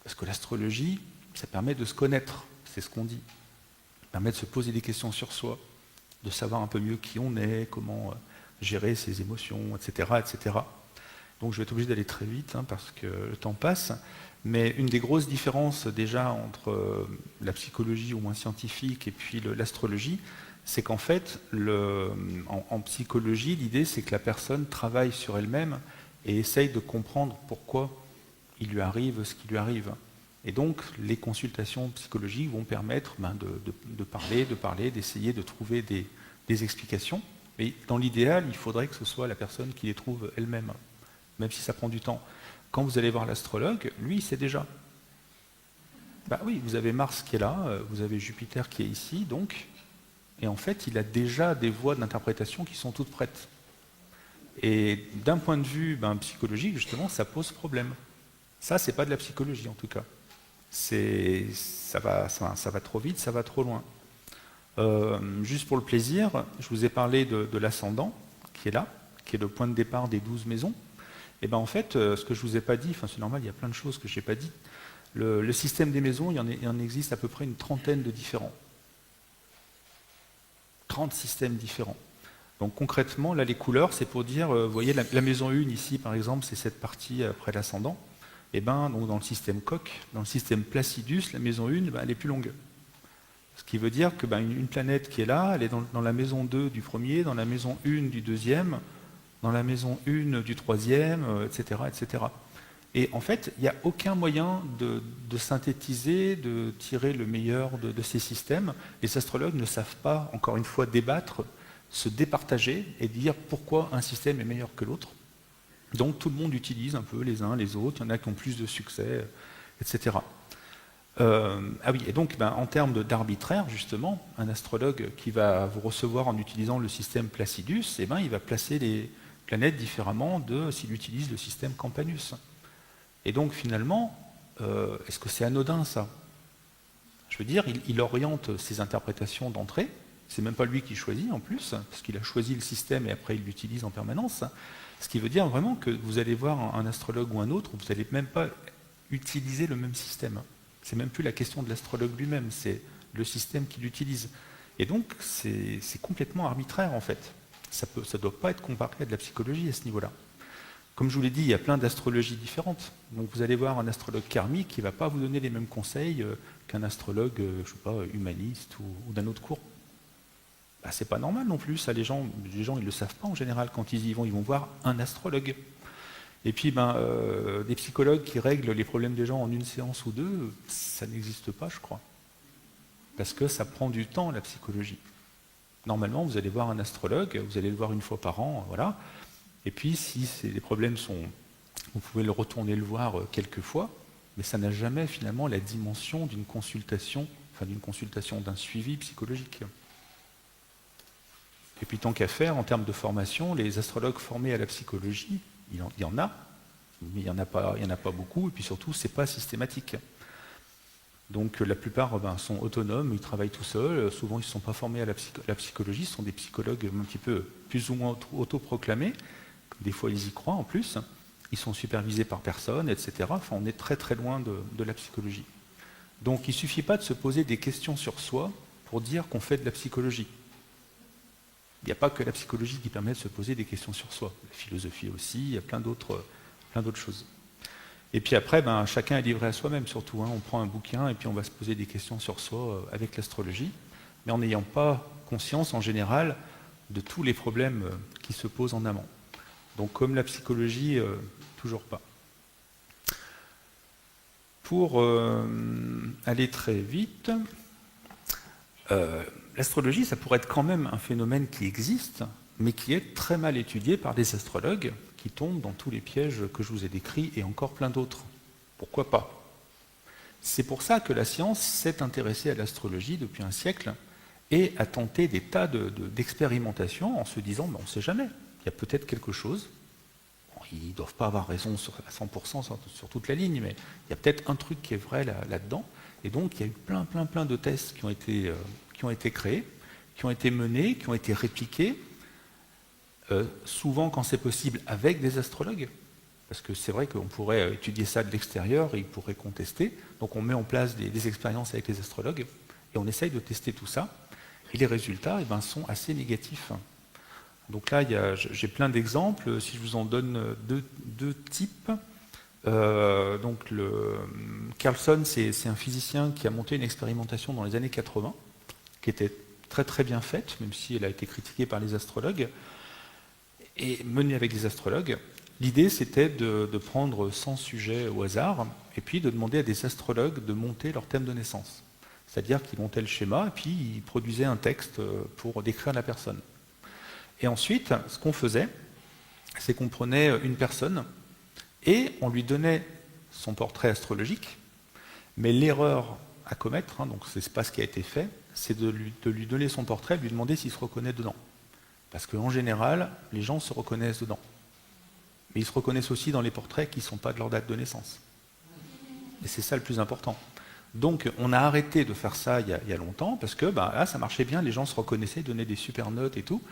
Parce que l'astrologie, ça permet de se connaître, c'est ce qu'on dit. Ça permet de se poser des questions sur soi, de savoir un peu mieux qui on est, comment gérer ses émotions, etc., etc. Donc je vais être obligé d'aller très vite, parce que le temps passe. Mais une des grosses différences déjà entre la psychologie au moins scientifique et puis l'astrologie, c'est qu'en fait, en psychologie, l'idée c'est que la personne travaille sur elle-même et essaye de comprendre pourquoi il lui arrive ce qui lui arrive. Et donc, les consultations psychologiques vont permettre de parler, d'essayer de trouver des explications. Mais dans l'idéal, il faudrait que ce soit la personne qui les trouve elle-même, même si ça prend du temps. Quand vous allez voir l'astrologue, lui, il sait déjà. Bah oui, vous avez Mars qui est là, vous avez Jupiter qui est ici, donc, et en fait, il a déjà des voies d'interprétation qui sont toutes prêtes. Et d'un point de vue psychologique, justement, ça pose problème. Ça, c'est pas de la psychologie, en tout cas. Ça va trop vite, ça va trop loin. Juste pour le plaisir, je vous ai parlé de l'ascendant, qui est là, qui est le point de départ des 12 maisons. Et en fait, ce que je ne vous ai pas dit, c'est normal, il y a plein de choses que je n'ai pas dit. Le système des maisons, il en existe à peu près une trentaine de différents. 30 systèmes différents. Donc concrètement, là, les couleurs, c'est pour dire, vous voyez, la maison 1 ici, par exemple, c'est cette partie après l'ascendant. Et donc dans le système Koch, dans le système Placidus, la maison 1, elle est plus longue. Ce qui veut dire que une planète qui est là, elle est dans la maison 2 du premier, dans la maison 1 du deuxième, dans la maison 1 du troisième, etc., etc. Et en fait, il n'y a aucun moyen de synthétiser, de tirer le meilleur de ces systèmes. Les astrologues ne savent pas, encore une fois, débattre, se départager et dire pourquoi un système est meilleur que l'autre. Donc tout le monde utilise un peu les uns les autres, il y en a qui ont plus de succès, etc. Ah oui, et donc en termes d'arbitraire, justement, un astrologue qui va vous recevoir en utilisant le système Placidus, il va placer les planètes différemment de s'il utilise le système Campanus. Et donc finalement, est-ce que c'est anodin ça? Je veux dire, il oriente ses interprétations d'entrée, c'est même pas lui qui choisit en plus, parce qu'il a choisi le système et après il l'utilise en permanence. Ce qui veut dire vraiment que vous allez voir un astrologue ou un autre, vous n'allez même pas utiliser le même système. C'est même plus la question de l'astrologue lui-même, c'est le système qu'il utilise. Et donc, c'est complètement arbitraire en fait. Ça ne doit pas être comparé à de la psychologie à ce niveau-là. Comme je vous l'ai dit, il y a plein d'astrologies différentes. Donc vous allez voir un astrologue karmique qui ne va pas vous donner les mêmes conseils qu'un astrologue, je ne sais pas, humaniste ou d'un autre cours. C'est pas normal non plus, ça, les gens ils ne le savent pas en général. Quand ils y vont, ils vont voir un astrologue. Et puis, des psychologues qui règlent les problèmes des gens en une séance ou deux, ça n'existe pas, je crois. Parce que ça prend du temps, la psychologie. Normalement, vous allez voir un astrologue, vous allez le voir une fois par an, voilà. Et puis, si les problèmes sont... Vous pouvez le retourner le voir quelques fois, mais ça n'a jamais, finalement, la dimension d'une consultation, d'un suivi psychologique. Et puis, tant qu'à faire, en termes de formation, les astrologues formés à la psychologie, il y en a, mais il n'y en a pas beaucoup, et puis surtout, ce n'est pas systématique. Donc la plupart sont autonomes, ils travaillent tout seuls, souvent ils ne sont pas formés à la psychologie, ce sont des psychologues un petit peu plus ou moins autoproclamés, des fois ils y croient en plus, ils sont supervisés par personne, etc. Enfin, on est très très loin de la psychologie. Donc il ne suffit pas de se poser des questions sur soi pour dire qu'on fait de la psychologie. Il n'y a pas que la psychologie qui permet de se poser des questions sur soi. La philosophie aussi, il y a plein d'autres choses. Et puis après, chacun est livré à soi-même surtout. On prend un bouquin et puis on va se poser des questions sur soi avec l'astrologie, mais en n'ayant pas conscience en général de tous les problèmes qui se posent en amont. Donc comme la psychologie, toujours pas. Pour aller très vite... l'astrologie, ça pourrait être quand même un phénomène qui existe, mais qui est très mal étudié par des astrologues qui tombent dans tous les pièges que je vous ai décrits et encore plein d'autres. Pourquoi pas? C'est pour ça que la science s'est intéressée à l'astrologie depuis un siècle et a tenté des tas d'expérimentations en se disant on ne sait jamais, il y a peut-être quelque chose. Bon, ils ne doivent pas avoir raison à 100% sur toute la ligne, mais il y a peut-être un truc qui est vrai là-dedans. Et donc il y a eu plein de tests qui ont été créés, qui ont été menés, qui ont été répliqués, souvent quand c'est possible avec des astrologues, parce que c'est vrai qu'on pourrait étudier ça de l'extérieur et ils pourraient contester. Donc on met en place des expériences avec les astrologues et on essaye de tester tout ça. Et les résultats sont assez négatifs. Donc là, j'ai plein d'exemples. Si je vous en donne deux types. Carlson, c'est un physicien qui a monté une expérimentation dans les années 80, qui était très très bien faite, même si elle a été critiquée par les astrologues, et menée avec des astrologues. L'idée, c'était de prendre 100 sujets au hasard, et puis de demander à des astrologues de monter leur thème de naissance. C'est-à-dire qu'ils montaient le schéma, et puis ils produisaient un texte pour décrire la personne. Et ensuite, ce qu'on faisait, c'est qu'on prenait une personne, et on lui donnait son portrait astrologique, mais l'erreur à commettre, donc c'est pas ce qui a été fait, c'est de lui donner son portrait, de lui demander s'il se reconnaît dedans. Parce qu'en général, les gens se reconnaissent dedans. Mais ils se reconnaissent aussi dans les portraits qui ne sont pas de leur date de naissance. Et c'est ça le plus important. Donc on a arrêté de faire ça il y a longtemps, parce que là, ça marchait bien, les gens se reconnaissaient, donnaient des super notes et tout,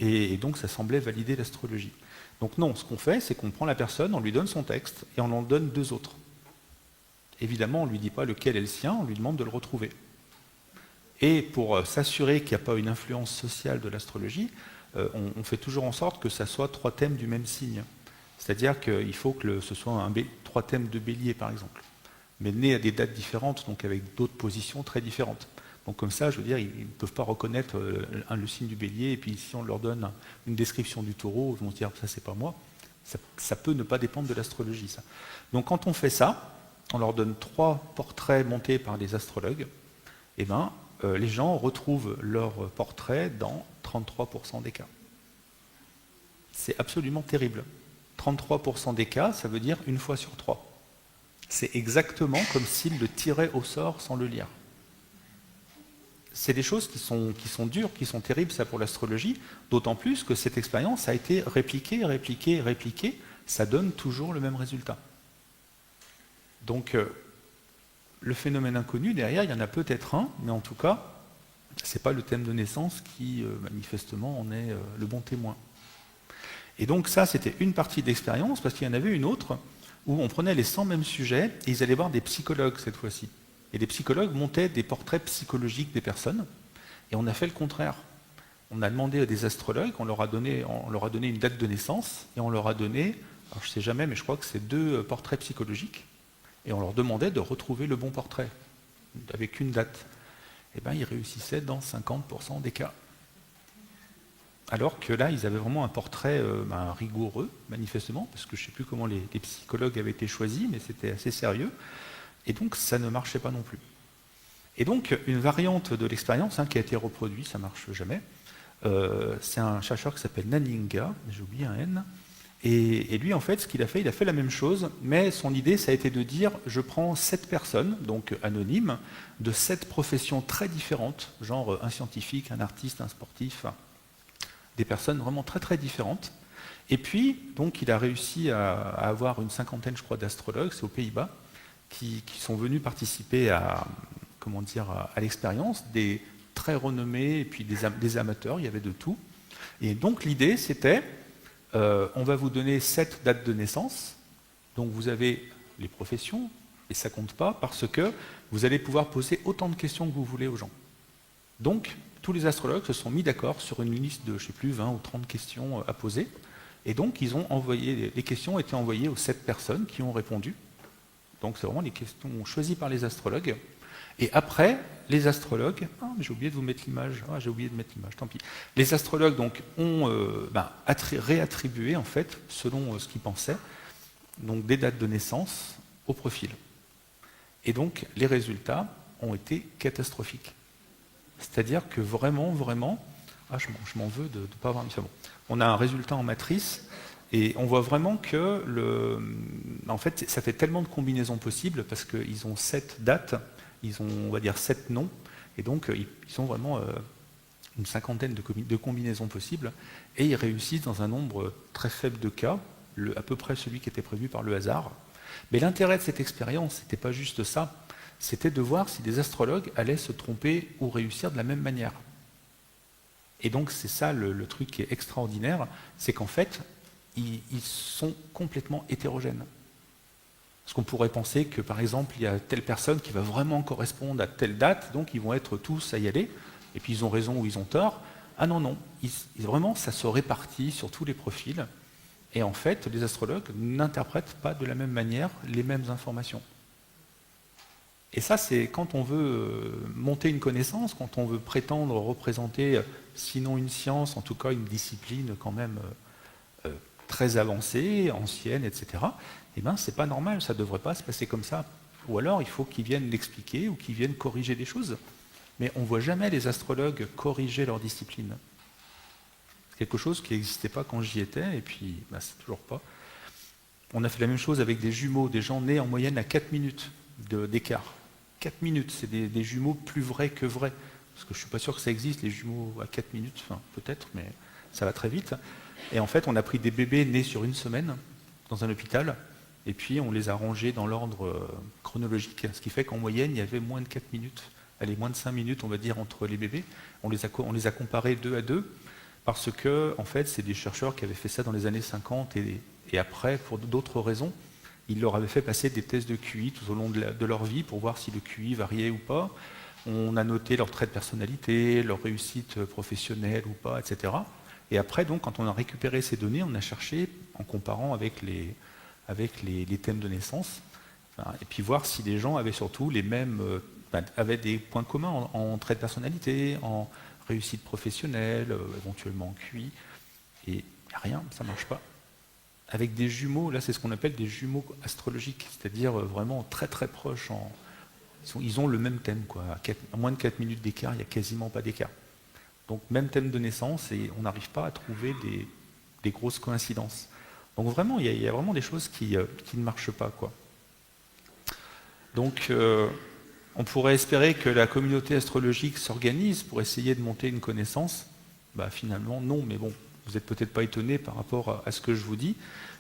et donc ça semblait valider l'astrologie. Donc non, ce qu'on fait, c'est qu'on prend la personne, on lui donne son texte, et on en donne 2 autres. Évidemment, on ne lui dit pas lequel est le sien, on lui demande de le retrouver. Et pour s'assurer qu'il n'y a pas une influence sociale de l'astrologie, on fait toujours en sorte que ça soit 3 thèmes du même signe. C'est-à-dire qu'il faut que ce soit 3 thèmes de bélier, par exemple, mais nés à des dates différentes, donc avec d'autres positions très différentes. Donc comme ça, je veux dire, ils ne peuvent pas reconnaître le signe du bélier, et puis si on leur donne une description du taureau, ils vont se dire, ça c'est pas moi. Ça peut ne pas dépendre de l'astrologie, ça. Donc quand on fait ça, on leur donne 3 portraits montés par des astrologues, et les gens retrouvent leur portrait dans 33% des cas. C'est absolument terrible. 33% des cas, ça veut dire 1 fois sur 3. C'est exactement comme s'ils le tiraient au sort sans le lire. C'est des choses qui sont dures, qui sont terribles, ça, pour l'astrologie, d'autant plus que cette expérience a été répliquée, ça donne toujours le même résultat. Donc, le phénomène inconnu, derrière, il y en a peut-être un, mais en tout cas, ce n'est pas le thème de naissance qui, manifestement, en est le bon témoin. Et donc ça, c'était une partie de l'expérience, parce qu'il y en avait une autre, où on prenait les 100 mêmes sujets, et ils allaient voir des psychologues cette fois-ci. Et les psychologues montaient des portraits psychologiques des personnes, et on a fait le contraire. On a demandé à des astrologues, on leur a donné une date de naissance, et on leur a donné, alors je ne sais jamais, mais je crois que c'est 2 portraits psychologiques, et on leur demandait de retrouver le bon portrait, avec une date. Et ils réussissaient dans 50% des cas. Alors que là, ils avaient vraiment un portrait rigoureux, manifestement, parce que je ne sais plus comment les psychologues avaient été choisis, mais c'était assez sérieux, et donc ça ne marchait pas non plus. Et donc, une variante de l'expérience qui a été reproduite, ça ne marche jamais, c'est un chercheur qui s'appelle Nanninga, j'ai oublié un N, et lui, en fait, ce qu'il a fait, il a fait la même chose, mais son idée, ça a été de dire, je prends 7 personnes, donc anonymes, de 7 professions très différentes, genre un scientifique, un artiste, un sportif, des personnes vraiment très très différentes. Et puis, donc, il a réussi à avoir une 50aine, je crois, d'astrologues, c'est aux Pays-Bas, qui sont venus participer à l'expérience, des très renommés, et puis des amateurs, il y avait de tout. Et donc, l'idée, c'était, on va vous donner 7 dates de naissance, donc vous avez les professions, et ça compte pas, parce que vous allez pouvoir poser autant de questions que vous voulez aux gens. Donc, tous les astrologues se sont mis d'accord sur une liste de, je ne sais plus, 20 ou 30 questions à poser. Et donc, les questions ont été envoyées aux 7 personnes qui ont répondu. Donc, c'est vraiment les questions choisies par les astrologues. Et après, les astrologues... Ah, mais j'ai oublié de vous mettre l'image. Ah, j'ai oublié de mettre l'image, tant pis. Les astrologues, donc, ont réattribué, en fait, selon ce qu'ils pensaient, donc, des dates de naissance au profil. Et donc, les résultats ont été catastrophiques. C'est-à-dire que vraiment, je m'en veux de ne pas avoir mis ça. Bon. On a un résultat en matrice, et on voit vraiment que en fait, ça fait tellement de combinaisons possibles, parce qu'ils ont 7 dates, ils ont, on va dire, 7 noms, et donc ils ont vraiment une 50aine de combinaisons possibles, et ils réussissent dans un nombre très faible de cas, à peu près celui qui était prévu par le hasard. Mais l'intérêt de cette expérience, ce n'était pas juste ça, c'était de voir si des astrologues allaient se tromper ou réussir de la même manière. Et donc c'est ça le truc qui est extraordinaire, c'est qu'en fait, ils sont complètement hétérogènes. Parce qu'on pourrait penser que, par exemple, il y a telle personne qui va vraiment correspondre à telle date, donc ils vont être tous à y aller, et puis ils ont raison ou ils ont tort. Ah non, vraiment, ça se répartit sur tous les profils, et en fait, les astrologues n'interprètent pas de la même manière les mêmes informations. Et ça, c'est quand on veut monter une connaissance, quand on veut prétendre représenter, sinon une science, en tout cas une discipline quand même très avancée, ancienne, etc. Eh bien, c'est pas normal, ça ne devrait pas se passer comme ça. Ou alors, il faut qu'ils viennent l'expliquer ou qu'ils viennent corriger des choses. Mais on ne voit jamais les astrologues corriger leur discipline. C'est quelque chose qui n'existait pas quand j'y étais, et puis c'est toujours pas. On a fait la même chose avec des jumeaux, des gens nés en moyenne à 4 minutes d'écart. 4 minutes, c'est des jumeaux plus vrais que vrais. Parce que je ne suis pas sûr que ça existe, les jumeaux à 4 minutes, enfin peut-être, mais ça va très vite. Et en fait, on a pris des bébés nés sur une semaine dans un hôpital, et puis on les a rangés dans l'ordre chronologique, ce qui fait qu'en moyenne, il y avait moins de 4 minutes, allez, moins de 5 minutes, on va dire, entre les bébés. On les a comparés 2 à 2, parce que, en fait, c'est des chercheurs qui avaient fait ça dans les années 50, et après, pour d'autres raisons, ils leur avaient fait passer des tests de QI tout au long de leur vie pour voir si le QI variait ou pas. On a noté leurs traits de personnalité, leur réussite professionnelle ou pas, etc. Et après, donc, quand on a récupéré ces données, on a cherché, en comparant avec les thèmes de naissance, et puis voir si les gens avaient surtout les mêmes, avaient des points communs en traits de personnalité, en réussite professionnelle, éventuellement en QI. Et il n'y a rien, ça ne marche pas. Avec des jumeaux, là c'est ce qu'on appelle des jumeaux astrologiques, c'est-à-dire vraiment très très proches. Ils ont le même thème, quoi. À moins de 4 minutes d'écart, il n'y a quasiment pas d'écart. Donc même thème de naissance, et on n'arrive pas à trouver des grosses coïncidences. Donc vraiment, il y a vraiment des choses qui ne marchent pas, quoi. Donc on pourrait espérer que la communauté astrologique s'organise pour essayer de monter une connaissance. Finalement, non, mais bon, vous n'êtes peut-être pas étonné par rapport à ce que je vous dis.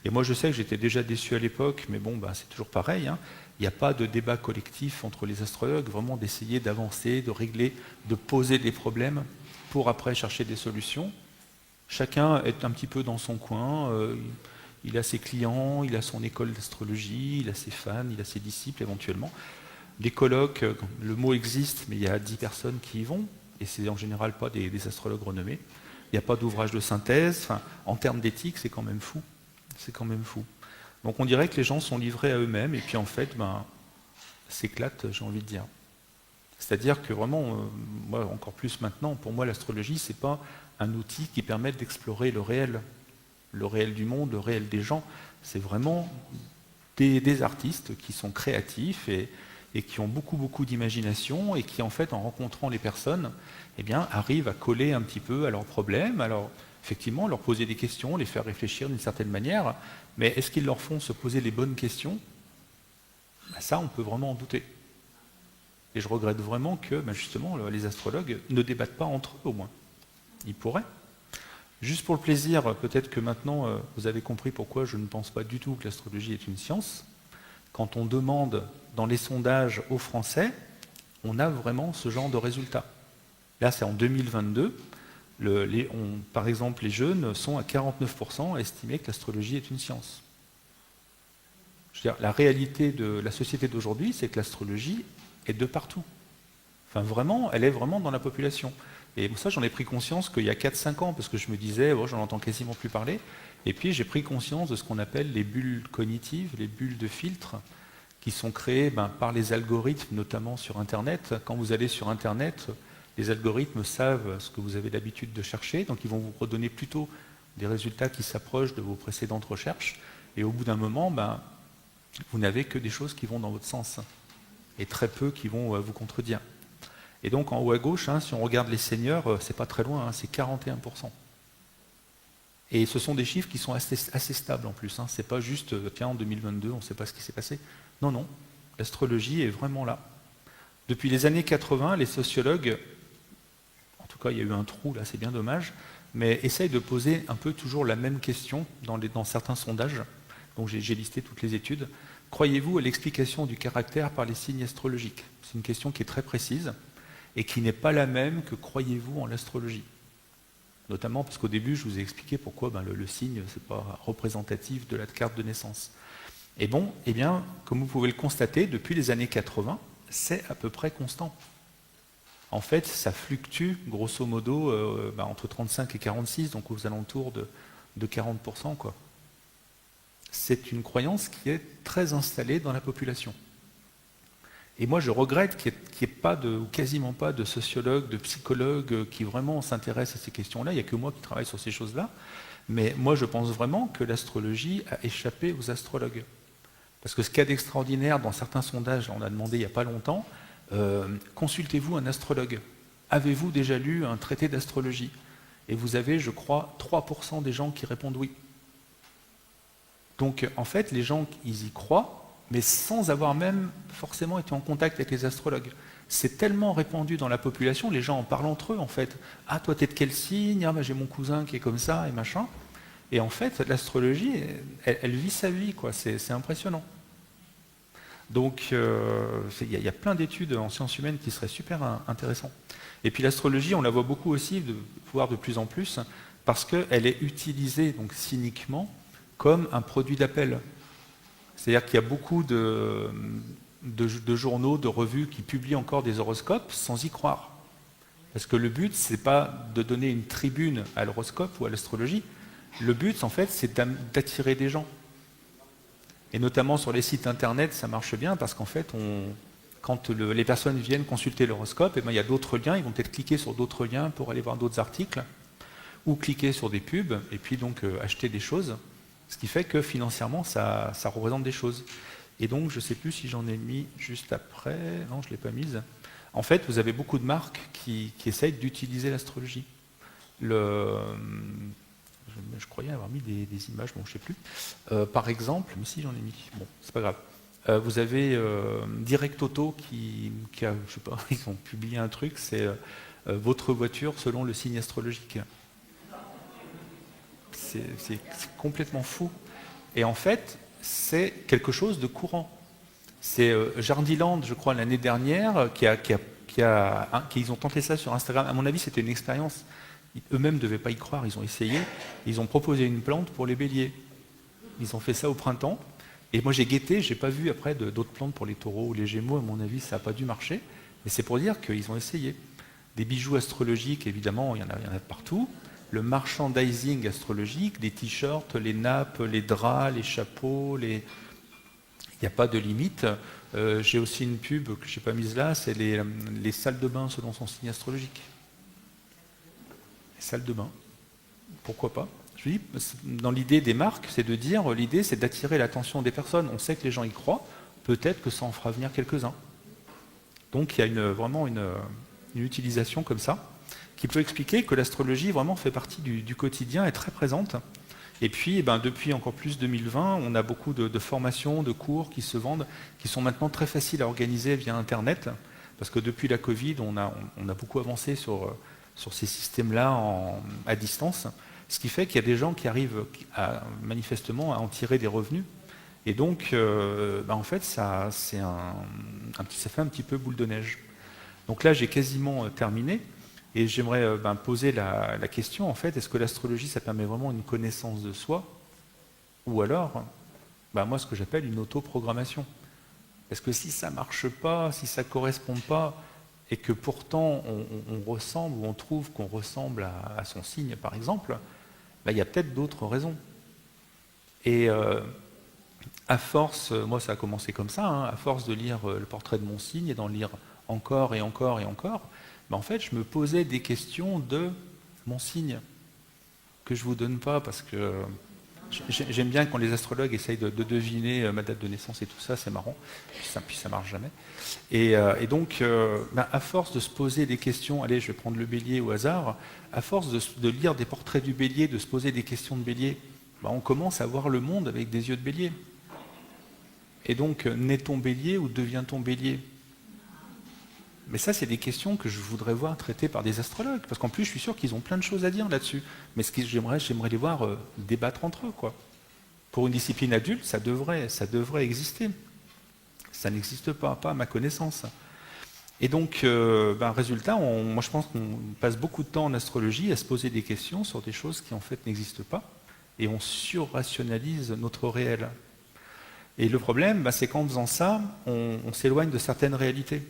Et moi, je sais que j'étais déjà déçu à l'époque, mais bon, c'est toujours pareil. Hein. Il n'y a pas de débat collectif entre les astrologues, vraiment d'essayer d'avancer, de régler, de poser des problèmes pour après chercher des solutions. Chacun est un petit peu dans son coin. Il a ses clients, il a son école d'astrologie, il a ses fans, il a ses disciples éventuellement. Les colloques, le mot existe, mais il y a 10 personnes qui y vont, et c'est en général pas des astrologues renommés. Il n'y a pas d'ouvrage de synthèse. Enfin, en termes d'éthique, c'est quand même fou. C'est quand même fou. Donc on dirait que les gens sont livrés à eux-mêmes, et puis en fait, s'éclatent, j'ai envie de dire. C'est-à-dire que vraiment, moi, encore plus maintenant, pour moi, l'astrologie, c'est pas un outil qui permet d'explorer le réel du monde, le réel des gens. C'est vraiment des artistes qui sont créatifs et qui ont beaucoup, beaucoup d'imagination, et qui, en fait, en rencontrant les personnes, arrivent à coller un petit peu à leurs problèmes. Alors, effectivement, leur poser des questions, les faire réfléchir d'une certaine manière, mais est-ce qu'ils leur font se poser les bonnes questions? Ça, on peut vraiment en douter. Et je regrette vraiment que, justement, les astrologues ne débattent pas entre eux, au moins. Ils pourraient. Juste pour le plaisir, peut-être que maintenant, vous avez compris pourquoi je ne pense pas du tout que l'astrologie est une science. Quand on demande dans les sondages aux Français, on a vraiment ce genre de résultats. Là, c'est en 2022. Par exemple, les jeunes sont à 49% à estimer que l'astrologie est une science. Je veux dire, la réalité de la société d'aujourd'hui, c'est que l'astrologie est de partout. Enfin, vraiment, elle est vraiment dans la population. Et ça, j'en ai pris conscience qu'il y a 4-5 ans, parce que je me disais, j'en entends quasiment plus parler. Et puis, j'ai pris conscience de ce qu'on appelle les bulles cognitives, les bulles de filtre, qui sont créées par les algorithmes, notamment sur Internet. Quand vous allez sur Internet, les algorithmes savent ce que vous avez l'habitude de chercher, donc ils vont vous redonner plutôt des résultats qui s'approchent de vos précédentes recherches. Et au bout d'un moment, vous n'avez que des choses qui vont dans votre sens, et très peu qui vont vous contredire. Et donc en haut à gauche, si on regarde les seniors, c'est pas très loin, c'est 41%. Et ce sont des chiffres qui sont assez stables en plus. C'est pas juste, tiens, en 2022, on ne sait pas ce qui s'est passé. Non, non, l'astrologie est vraiment là. Depuis les années 80, les sociologues, en tout cas il y a eu un trou là, c'est bien dommage, mais essayent de poser un peu toujours la même question dans certains sondages. Donc j'ai listé toutes les études. Croyez-vous à l'explication du caractère par les signes astrologiques? C'est une question qui est très précise et qui n'est pas la même que croyez-vous en l'astrologie. Notamment parce qu'au début, je vous ai expliqué pourquoi le signe, ce n'est pas représentatif de la carte de naissance. Et bon, comme vous pouvez le constater, depuis les années 80, c'est à peu près constant. En fait, ça fluctue, grosso modo, entre 35 et 46, donc aux alentours de 40%, quoi. C'est une croyance qui est très installée dans la population. Et moi, je regrette qu'il n'y ait pas ou quasiment pas de sociologues, de psychologues qui vraiment s'intéressent à ces questions-là. Il n'y a que moi qui travaille sur ces choses-là. Mais moi, je pense vraiment que l'astrologie a échappé aux astrologues. Parce que ce qu'il y a d'extraordinaire dans certains sondages, on a demandé il n'y a pas longtemps, consultez-vous un astrologue. Avez-vous déjà lu un traité d'astrologie? Et vous avez, je crois, 3% des gens qui répondent oui. Donc, en fait, les gens, ils y croient, mais sans avoir même forcément été en contact avec les astrologues. C'est tellement répandu dans la population, les gens en parlent entre eux, en fait. « Ah, toi, t'es de quel signe? Ah, bah, j'ai mon cousin qui est comme ça, et machin. » Et en fait, l'astrologie, elle vit sa vie, quoi. C'est impressionnant. Donc, il y a plein d'études en sciences humaines qui seraient super intéressantes. Et puis l'astrologie, on la voit beaucoup aussi, voire de plus en plus, parce qu'elle est utilisée donc cyniquement comme un produit d'appel. C'est-à-dire qu'il y a beaucoup de journaux, de revues qui publient encore des horoscopes sans y croire. Parce que le but, c'est pas de donner une tribune à l'horoscope ou à l'astrologie. Le but, en fait, c'est d'attirer des gens. Et notamment sur les sites internet, ça marche bien parce qu'en fait, quand les personnes viennent consulter l'horoscope, eh ben, il y a d'autres liens, ils vont peut-être cliquer sur d'autres liens pour aller voir d'autres articles, ou cliquer sur des pubs, et puis donc acheter des choses. Ce qui fait que financièrement, ça représente des choses. Et donc, je ne sais plus si j'en ai mis juste après. Non, je ne l'ai pas mise. En fait, vous avez beaucoup de marques qui essayent d'utiliser l'astrologie. Je croyais avoir mis des images, bon, je ne sais plus. Par exemple, mais si j'en ai mis, bon, c'est pas grave. Vous avez Direct Auto qui a, je sais pas, ils ont publié un truc, c'est votre voiture selon le signe astrologique. C'est complètement fou. Et en fait, c'est quelque chose de courant. C'est Jardiland, je crois, l'année dernière, qu'ils ont tenté ça sur Instagram. À mon avis, c'était une expérience. Eux-mêmes ne devaient pas y croire, ils ont essayé. Ils ont proposé une plante pour les béliers. Ils ont fait ça au printemps. Et moi, j'ai guetté, je n'ai pas vu après d'autres plantes pour les taureaux ou les gémeaux. À mon avis, ça n'a pas dû marcher. Mais c'est pour dire qu'ils ont essayé. Des bijoux astrologiques, évidemment, il y en a partout. Le merchandising astrologique, les t-shirts, les nappes, les draps, les chapeaux, il n'y a pas de limite. J'ai aussi une pub que je n'ai pas mise là, c'est les salles de bain selon son signe astrologique. Les salles de bain, pourquoi pas? Je dis, dans l'idée des marques, c'est de dire, l'idée c'est d'attirer l'attention des personnes. On sait que les gens y croient, peut-être que ça en fera venir quelques-uns. Donc il y a vraiment une utilisation comme ça, qui peut expliquer que l'astrologie vraiment fait partie du quotidien, est très présente. Et puis, depuis encore plus 2020, on a beaucoup de formations, de cours qui se vendent, qui sont maintenant très faciles à organiser via Internet, parce que depuis la Covid, on a beaucoup avancé sur ces systèmes-là à distance, ce qui fait qu'il y a des gens qui arrivent manifestement à en tirer des revenus. Et donc, en fait, ça fait un petit peu boule de neige. Donc là, j'ai quasiment terminé. Et j'aimerais poser la question, en fait, est-ce que l'astrologie, ça permet vraiment une connaissance de soi? Ou alors, moi, ce que j'appelle une autoprogrammation. Parce que si ça ne marche pas, si ça ne correspond pas, et que pourtant on ressemble, ou on trouve qu'on ressemble à son signe, par exemple, il y a peut-être d'autres raisons. Et à force, moi ça a commencé comme ça, à force de lire le portrait de mon signe, et d'en lire encore et encore et encore, en fait, je me posais des questions de mon signe, que je ne vous donne pas, parce que j'aime bien quand les astrologues essayent de deviner ma date de naissance et tout ça, c'est marrant, puis ça marche jamais. Et donc, à force de se poser des questions, allez, je vais prendre le bélier au hasard, à force de lire des portraits du bélier, de se poser des questions de bélier, on commence à voir le monde avec des yeux de bélier. Et donc, naît-on bélier ou devient-on bélier? Mais ça, c'est des questions que je voudrais voir traitées par des astrologues, parce qu'en plus, je suis sûr qu'ils ont plein de choses à dire là-dessus. Mais j'aimerais les voir débattre entre eux, quoi. Pour une discipline adulte, ça devrait exister. Ça n'existe pas à ma connaissance. Et donc, résultat, moi je pense qu'on passe beaucoup de temps en astrologie à se poser des questions sur des choses qui en fait n'existent pas, et on surrationalise notre réel. Et le problème, c'est qu'en faisant ça, on s'éloigne de certaines réalités.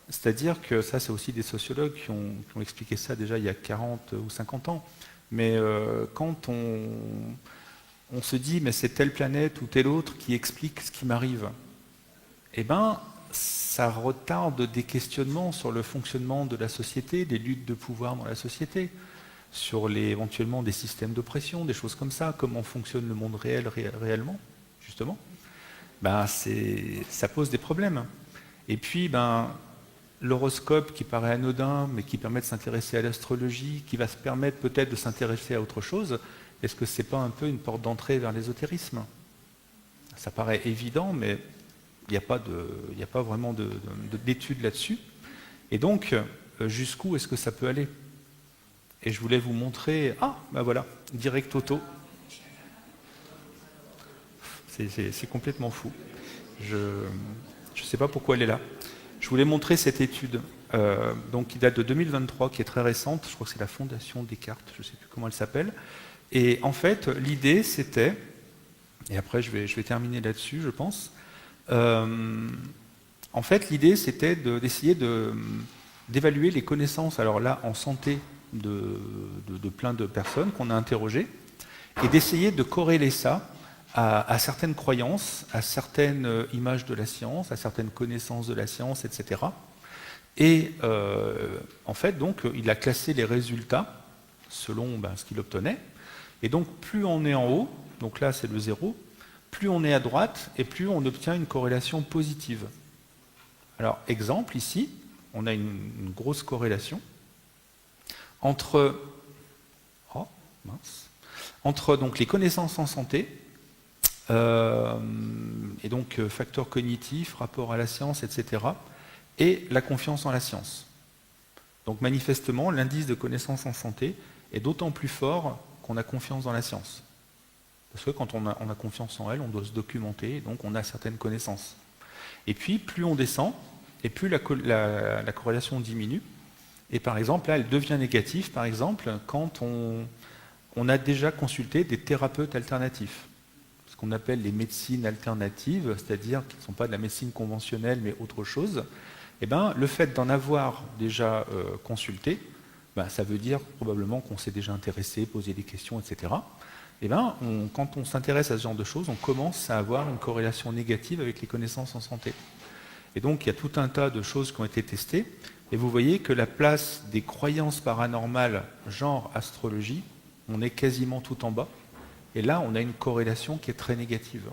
C'est-à-dire que ça, c'est aussi des sociologues qui ont expliqué ça déjà il y a 40 ou 50 ans. Mais quand on se dit, mais c'est telle planète ou telle autre qui explique ce qui m'arrive, ça retarde des questionnements sur le fonctionnement de la société, des luttes de pouvoir dans la société, sur éventuellement des systèmes d'oppression, des choses comme ça, comment fonctionne le monde réel réellement, justement. Ça pose des problèmes. Et puis, l'horoscope qui paraît anodin, mais qui permet de s'intéresser à l'astrologie, qui va se permettre peut-être de s'intéresser à autre chose, est-ce que c'est pas un peu une porte d'entrée vers l'ésotérisme? Ça paraît évident, mais il n'y a pas vraiment d'études là-dessus. Et donc, jusqu'où est-ce que ça peut aller? Et je voulais vous montrer... Ah, voilà, direct auto. C'est complètement fou. Je ne sais pas pourquoi elle est là. Je voulais montrer cette étude, donc, qui date de 2023, qui est très récente. Je crois que c'est la Fondation Descartes, je ne sais plus comment elle s'appelle. Et en fait, l'idée, c'était... Et après, je vais terminer là-dessus, je pense. En fait, l'idée, c'était d'essayer d'évaluer les connaissances, alors là, en santé, de plein de personnes qu'on a interrogées, et d'essayer de corréler ça à certaines croyances, à certaines images de la science, à certaines connaissances de la science, etc. Et en fait, donc, il a classé les résultats selon ce qu'il obtenait. Et donc, plus on est en haut, donc là c'est le 0, plus on est à droite et plus on obtient une corrélation positive. Alors, exemple, ici, on a une grosse corrélation entre donc, les connaissances en santé, et donc facteurs cognitifs, rapport à la science, etc., et la confiance en la science. Donc manifestement, l'indice de connaissances en santé est d'autant plus fort qu'on a confiance dans la science. Parce que quand on a confiance en elle, on doit se documenter, et donc on a certaines connaissances. Et puis, plus on descend, et plus la corrélation diminue. Et par exemple, là, elle devient négative, par exemple, quand on a déjà consulté des thérapeutes alternatifs. Ce qu'on appelle les médecines alternatives, c'est-à-dire qui ne sont pas de la médecine conventionnelle, mais autre chose. Eh ben, le fait d'en avoir déjà consulté, ça veut dire probablement qu'on s'est déjà intéressé, posé des questions, etc. Eh ben, quand on s'intéresse à ce genre de choses, on commence à avoir une corrélation négative avec les connaissances en santé. Et donc, il y a tout un tas de choses qui ont été testées, et vous voyez que la place des croyances paranormales, genre astrologie, on est quasiment tout en bas, et là, on a une corrélation qui est très négative.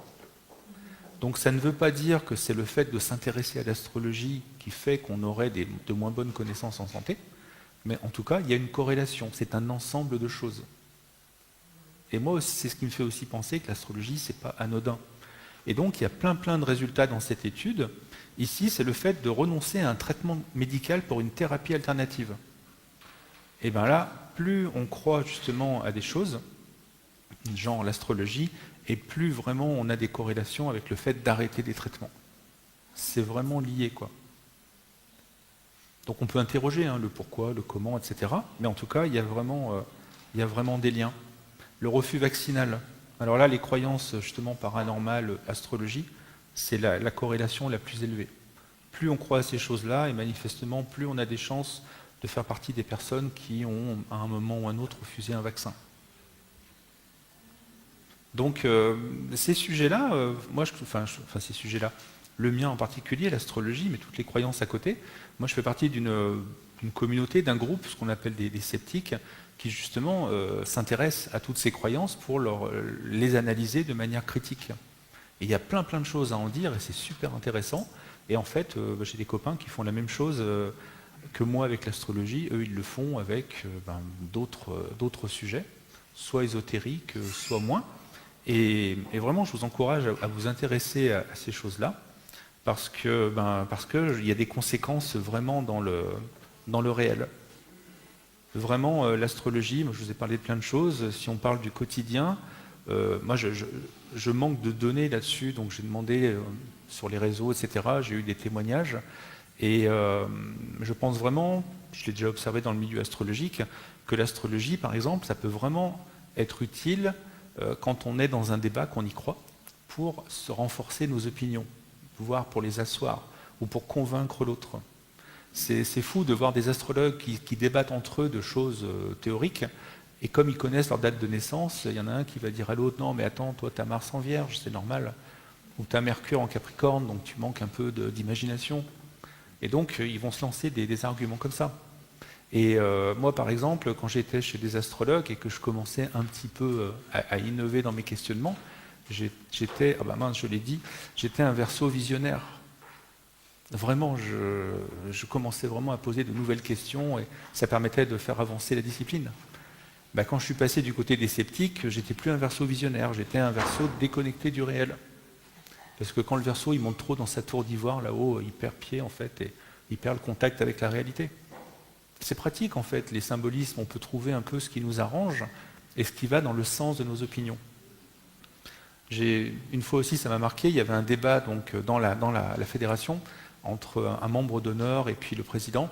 Donc, ça ne veut pas dire que c'est le fait de s'intéresser à l'astrologie qui fait qu'on aurait de moins bonnes connaissances en santé, mais en tout cas, il y a une corrélation, c'est un ensemble de choses. Et moi, c'est ce qui me fait aussi penser que l'astrologie, c'est pas anodin. Et donc, il y a plein de résultats dans cette étude. Ici, c'est le fait de renoncer à un traitement médical pour une thérapie alternative. Et bien là, plus on croit justement à des choses, genre l'astrologie, et plus vraiment on a des corrélations avec le fait d'arrêter des traitements. C'est vraiment lié, quoi. Donc on peut interroger le pourquoi, le comment, etc. Mais en tout cas, il y a vraiment des liens. Le refus vaccinal. Alors là, les croyances justement paranormales, astrologie, c'est la corrélation la plus élevée. Plus on croit à ces choses-là, et manifestement, plus on a des chances de faire partie des personnes qui ont, à un moment ou un autre, refusé un vaccin. Donc, ces sujets-là, ces sujets-là, le mien en particulier, l'astrologie, mais toutes les croyances à côté, moi je fais partie d'une communauté, d'un groupe, ce qu'on appelle des sceptiques, qui justement s'intéressent à toutes ces croyances pour les analyser de manière critique. Et il y a plein de choses à en dire, et c'est super intéressant. Et en fait, j'ai des copains qui font la même chose que moi avec l'astrologie. Eux, ils le font avec d'autres sujets, soit ésotériques, soit moins. Et vraiment, je vous encourage à vous intéresser à ces choses-là, parce que il y a des conséquences vraiment dans le réel. Vraiment, l'astrologie, moi je vous ai parlé de plein de choses. Si on parle du quotidien, moi je manque de données là-dessus, donc j'ai demandé sur les réseaux, etc. J'ai eu des témoignages, et je pense vraiment, je l'ai déjà observé dans le milieu astrologique, que l'astrologie, par exemple, ça peut vraiment être utile quand on est dans un débat, qu'on y croit, pour se renforcer nos opinions, voire pour les asseoir, ou pour convaincre l'autre. C'est fou de voir des astrologues qui débattent entre eux de choses théoriques, et comme ils connaissent leur date de naissance, il y en a un qui va dire à l'autre « Non, mais attends, toi, t'as Mars en Vierge, c'est normal. » ou tu as Mercure en Capricorne, donc tu manques un peu d'imagination. Et donc, ils vont se lancer des arguments comme ça. Et moi, par exemple, quand j'étais chez des astrologues et que je commençais un petit peu à innover dans mes questionnements, j'étais, ah bah mince, je l'ai dit, j'étais un Verseau visionnaire. Vraiment, je commençais vraiment à poser de nouvelles questions et ça permettait de faire avancer la discipline. Bah, quand je suis passé du côté des sceptiques, j'étais plus un Verseau visionnaire, j'étais un Verseau déconnecté du réel. Parce que quand le Verseau il monte trop dans sa tour d'ivoire là-haut, il perd pied en fait et il perd le contact avec la réalité. C'est pratique en fait, les symbolismes, on peut trouver un peu ce qui nous arrange et ce qui va dans le sens de nos opinions. Une fois aussi, ça m'a marqué, il y avait un débat donc, dans la fédération entre un membre d'honneur et puis le président.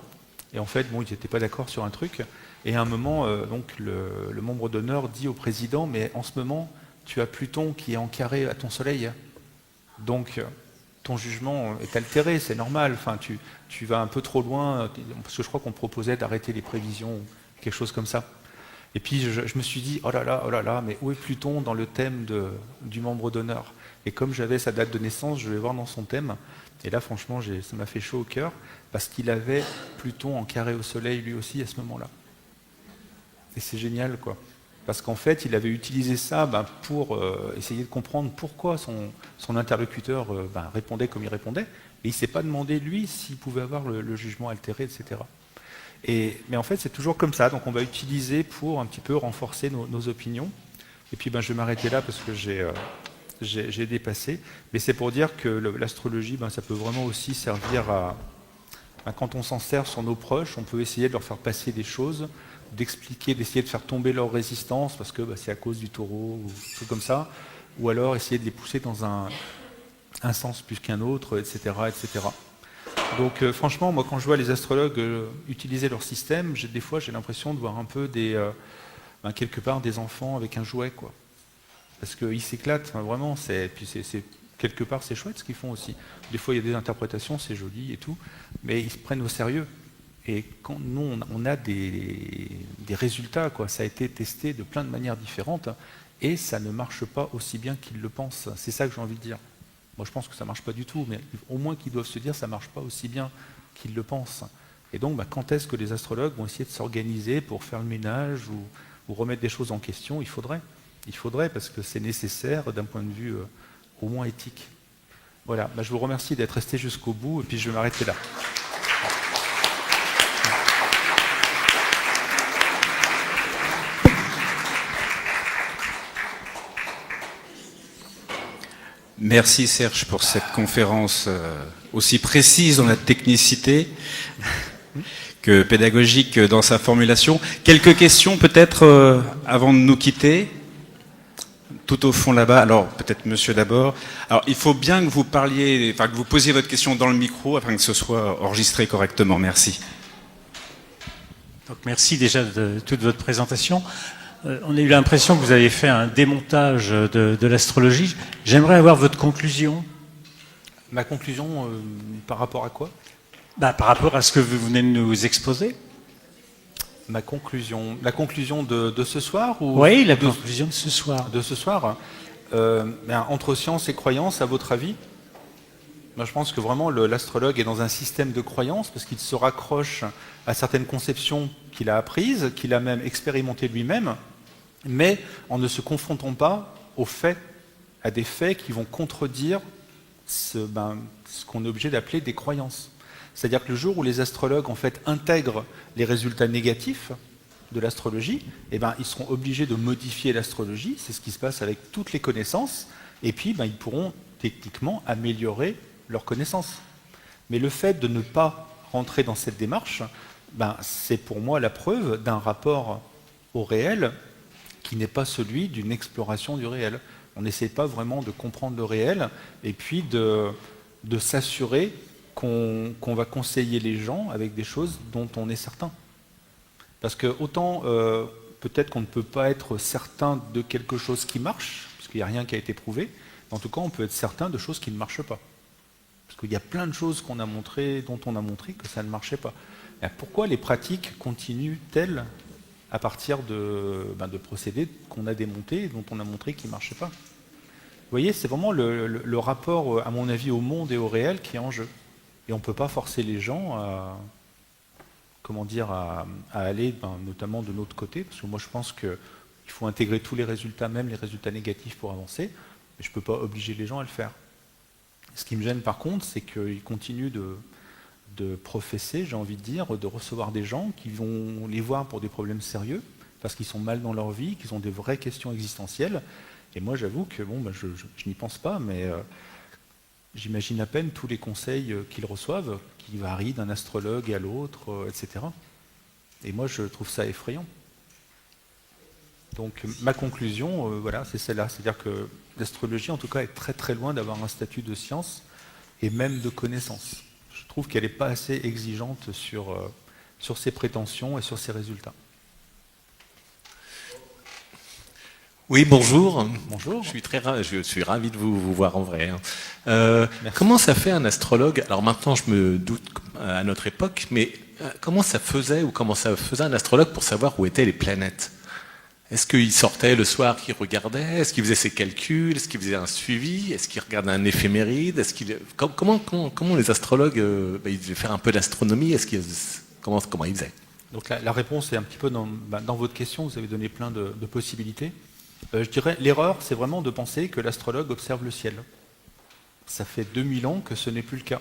Et en fait, bon, ils n'étaient pas d'accord sur un truc. Et à un moment, donc, le membre d'honneur dit au président, mais en ce moment, tu as Pluton qui est en carré à ton soleil. Donc, ton jugement est altéré, c'est normal. Enfin, tu vas un peu trop loin, parce que je crois qu'on proposait d'arrêter les prévisions, quelque chose comme ça. Et puis, je me suis dit, oh là là, mais où est Pluton dans le thème du membre d'honneur? Et comme j'avais sa date de naissance, je vais voir dans son thème. Et là, franchement, ça m'a fait chaud au cœur, parce qu'il avait Pluton en carré au soleil, lui aussi, à ce moment-là. Et c'est génial, quoi. Parce qu'en fait, il avait utilisé ça pour essayer de comprendre pourquoi son interlocuteur répondait comme il répondait. Et il ne s'est pas demandé, lui, s'il pouvait avoir le jugement altéré, etc. Mais en fait, c'est toujours comme ça. Donc on va utiliser pour un petit peu renforcer nos opinions. Et puis je vais m'arrêter là parce que j'ai dépassé. Mais c'est pour dire que l'astrologie, ça peut vraiment aussi servir à... quand on s'en sert sur nos proches, on peut essayer de leur faire passer des choses, d'expliquer, d'essayer de faire tomber leur résistance parce que c'est à cause du taureau ou des trucs comme ça, ou alors essayer de les pousser dans un sens plus qu'un autre, etc., etc. Donc franchement, moi quand je vois les astrologues utiliser leur système, des fois j'ai l'impression de voir un peu quelque part des enfants avec un jouet, quoi. Parce qu'ils s'éclatent, vraiment, quelque part c'est chouette ce qu'ils font aussi. Des fois il y a des interprétations, c'est joli et tout, mais ils se prennent au sérieux. Et quand nous, on a des résultats, quoi. Ça a été testé de plein de manières différentes, et ça ne marche pas aussi bien qu'ils le pensent. C'est ça que j'ai envie de dire. Moi, je pense que ça ne marche pas du tout, mais au moins qu'ils doivent se dire que ça ne marche pas aussi bien qu'ils le pensent. Et donc, quand est-ce que les astrologues vont essayer de s'organiser pour faire le ménage ou remettre des choses en question? Il faudrait, parce que c'est nécessaire d'un point de vue au moins éthique. Voilà, je vous remercie d'être resté jusqu'au bout, et puis je vais m'arrêter là. Merci Serge pour cette conférence aussi précise dans la technicité que pédagogique dans sa formulation. Quelques questions peut-être avant de nous quitter. Tout au fond là-bas, alors peut-être monsieur d'abord. Alors il faut bien que vous parliez, que vous posiez votre question dans le micro afin que ce soit enregistré correctement. Merci. Donc merci déjà de toute votre présentation. On a eu l'impression que vous avez fait un démontage de l'astrologie. J'aimerais avoir votre conclusion. Ma conclusion par rapport à quoi? Par rapport à ce que vous venez de nous exposer. Ma conclusion. La conclusion de ce soir ou Oui, la conclusion de ce soir. De ce soir. Entre science et croyance, à votre avis? Je pense que vraiment l'astrologue est dans un système de croyance parce qu'il se raccroche à certaines conceptions qu'il a apprises, qu'il a même expérimentées lui-même, mais en ne se confrontant pas aux faits, à des faits qui vont contredire ce qu'on est obligé d'appeler des croyances. C'est-à-dire que le jour où les astrologues en fait intègrent les résultats négatifs de l'astrologie, ils seront obligés de modifier l'astrologie, c'est ce qui se passe avec toutes les connaissances, et puis ils pourront techniquement améliorer leurs connaissances. Mais le fait de ne pas rentrer dans cette démarche, c'est pour moi la preuve d'un rapport au réel qui n'est pas celui d'une exploration du réel. On n'essaie pas vraiment de comprendre le réel et puis de s'assurer qu'on va conseiller les gens avec des choses dont on est certain. Parce que autant peut-être qu'on ne peut pas être certain de quelque chose qui marche, parce qu'il n'y a rien qui a été prouvé, mais en tout cas on peut être certain de choses qui ne marchent pas. Parce qu'il y a plein de choses dont on a montré que ça ne marchait pas. Et pourquoi les pratiques continuent-elles à partir de procédés qu'on a démontés et dont on a montré qu'ils ne marchaient pas? voyez, c'est vraiment le rapport, à mon avis, au monde et au réel qui est en jeu. Et on ne peut pas forcer les gens à, comment dire, à aller notamment de notre côté, parce que moi je pense qu'il faut intégrer tous les résultats, même les résultats négatifs pour avancer, mais je ne peux pas obliger les gens à le faire. Ce qui me gêne par contre, c'est qu'ils continuent de professer, j'ai envie de dire, de recevoir des gens qui vont les voir pour des problèmes sérieux, parce qu'ils sont mal dans leur vie, qu'ils ont des vraies questions existentielles. Et moi, j'avoue que je n'y pense pas, mais j'imagine à peine tous les conseils qu'ils reçoivent, qui varient d'un astrologue à l'autre, etc. Et moi, je trouve ça effrayant. Donc, ma conclusion, voilà, c'est celle-là. C'est-à-dire que l'astrologie, en tout cas, est très très loin d'avoir un statut de science et même de connaissance. Je trouve qu'elle n'est pas assez exigeante sur ses prétentions et sur ses résultats. Oui, bonjour. Bonjour. Je suis ravi de vous voir en vrai. Comment ça fait un astrologue? Alors maintenant, je me doute à notre époque, mais comment ça faisait un astrologue pour savoir où étaient les planètes? Est-ce qu'il sortait le soir, qu'il regardait? Est-ce qu'il faisait ses calculs? Est-ce qu'il faisait un suivi? Est-ce qu'il regardait un éphéméride? Comment les astrologues ils devaient faire un peu d'astronomie? Comment ils faisaient? Donc la réponse est un petit peu dans votre question. Vous avez donné plein de possibilités. Je dirais, l'erreur, c'est vraiment de penser que l'astrologue observe le ciel. Ça fait 2000 ans que ce n'est plus le cas.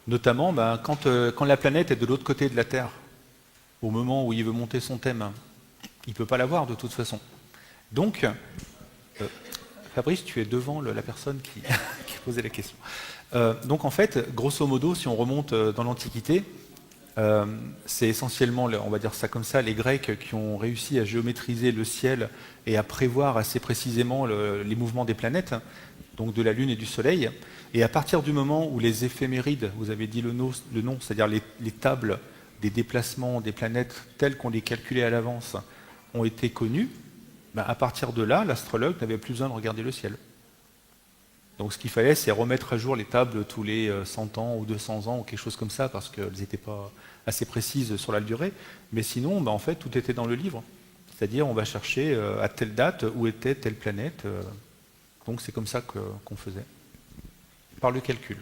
Notamment quand la planète est de l'autre côté de la Terre, au moment où il veut monter son thème, il ne peut pas la voir de toute façon. Donc, Fabrice, tu es devant la personne qui posait la question. Donc en fait, grosso modo, si on remonte dans l'Antiquité, c'est essentiellement, on va dire ça comme ça, les Grecs qui ont réussi à géométriser le ciel et à prévoir assez précisément les mouvements des planètes, donc de la Lune et du Soleil. Et à partir du moment où les éphémérides, vous avez dit le nom, c'est-à-dire les tables des déplacements des planètes telles qu'on les calculait à l'avance, ont été connues, à partir de là, l'astrologue n'avait plus besoin de regarder le ciel. Donc ce qu'il fallait, c'est remettre à jour les tables tous les 100 ans ou 200 ans ou quelque chose comme ça, parce qu'elles n'étaient pas assez précises sur la durée. Mais sinon, en fait, tout était dans le livre. C'est-à-dire, on va chercher à telle date où était telle planète. Donc c'est comme ça qu'on faisait, par le calcul.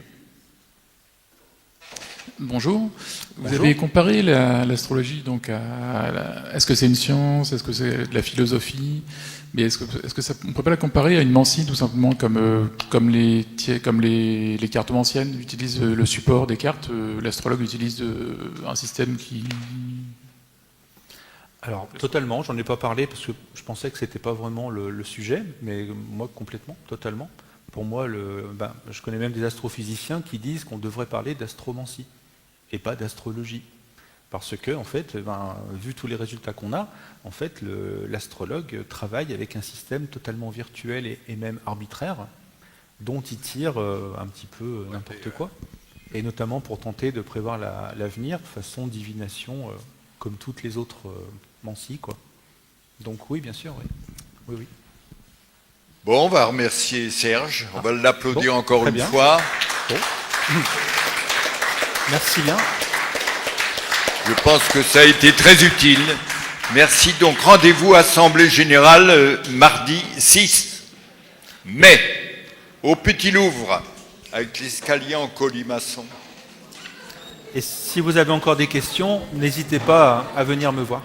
Bonjour. Vous Bonjour. avez comparé l'astrologie donc est-ce que c'est une science, est-ce que c'est de la philosophie, mais est-ce que on ne peut pas la comparer à une mancie tout simplement comme les cartomanciennes utilisent le support des cartes, l'astrologue utilise un système qui... Alors totalement, j'en ai pas parlé parce que je pensais que c'était pas vraiment le sujet, mais moi complètement, totalement. Pour moi, je connais même des astrophysiciens qui disent qu'on devrait parler d'astromancie et pas d'astrologie. Parce que, en fait, vu tous les résultats qu'on a, en fait, l'astrologue travaille avec un système totalement virtuel et même arbitraire, dont il tire un petit peu n'importe quoi, et notamment pour tenter de prévoir l'avenir façon divination, comme toutes les autres mancies, quoi. Donc oui, bien sûr, oui. Oui, oui. Bon, on va remercier Serge. On va l'applaudir Bon, encore très une bien. fois. Bon. Merci bien. Je pense que ça a été très utile. Merci. Donc, rendez-vous Assemblée Générale mardi 6 mai au Petit Louvre avec l'escalier en colimaçon. Et si vous avez encore des questions, n'hésitez pas à venir me voir.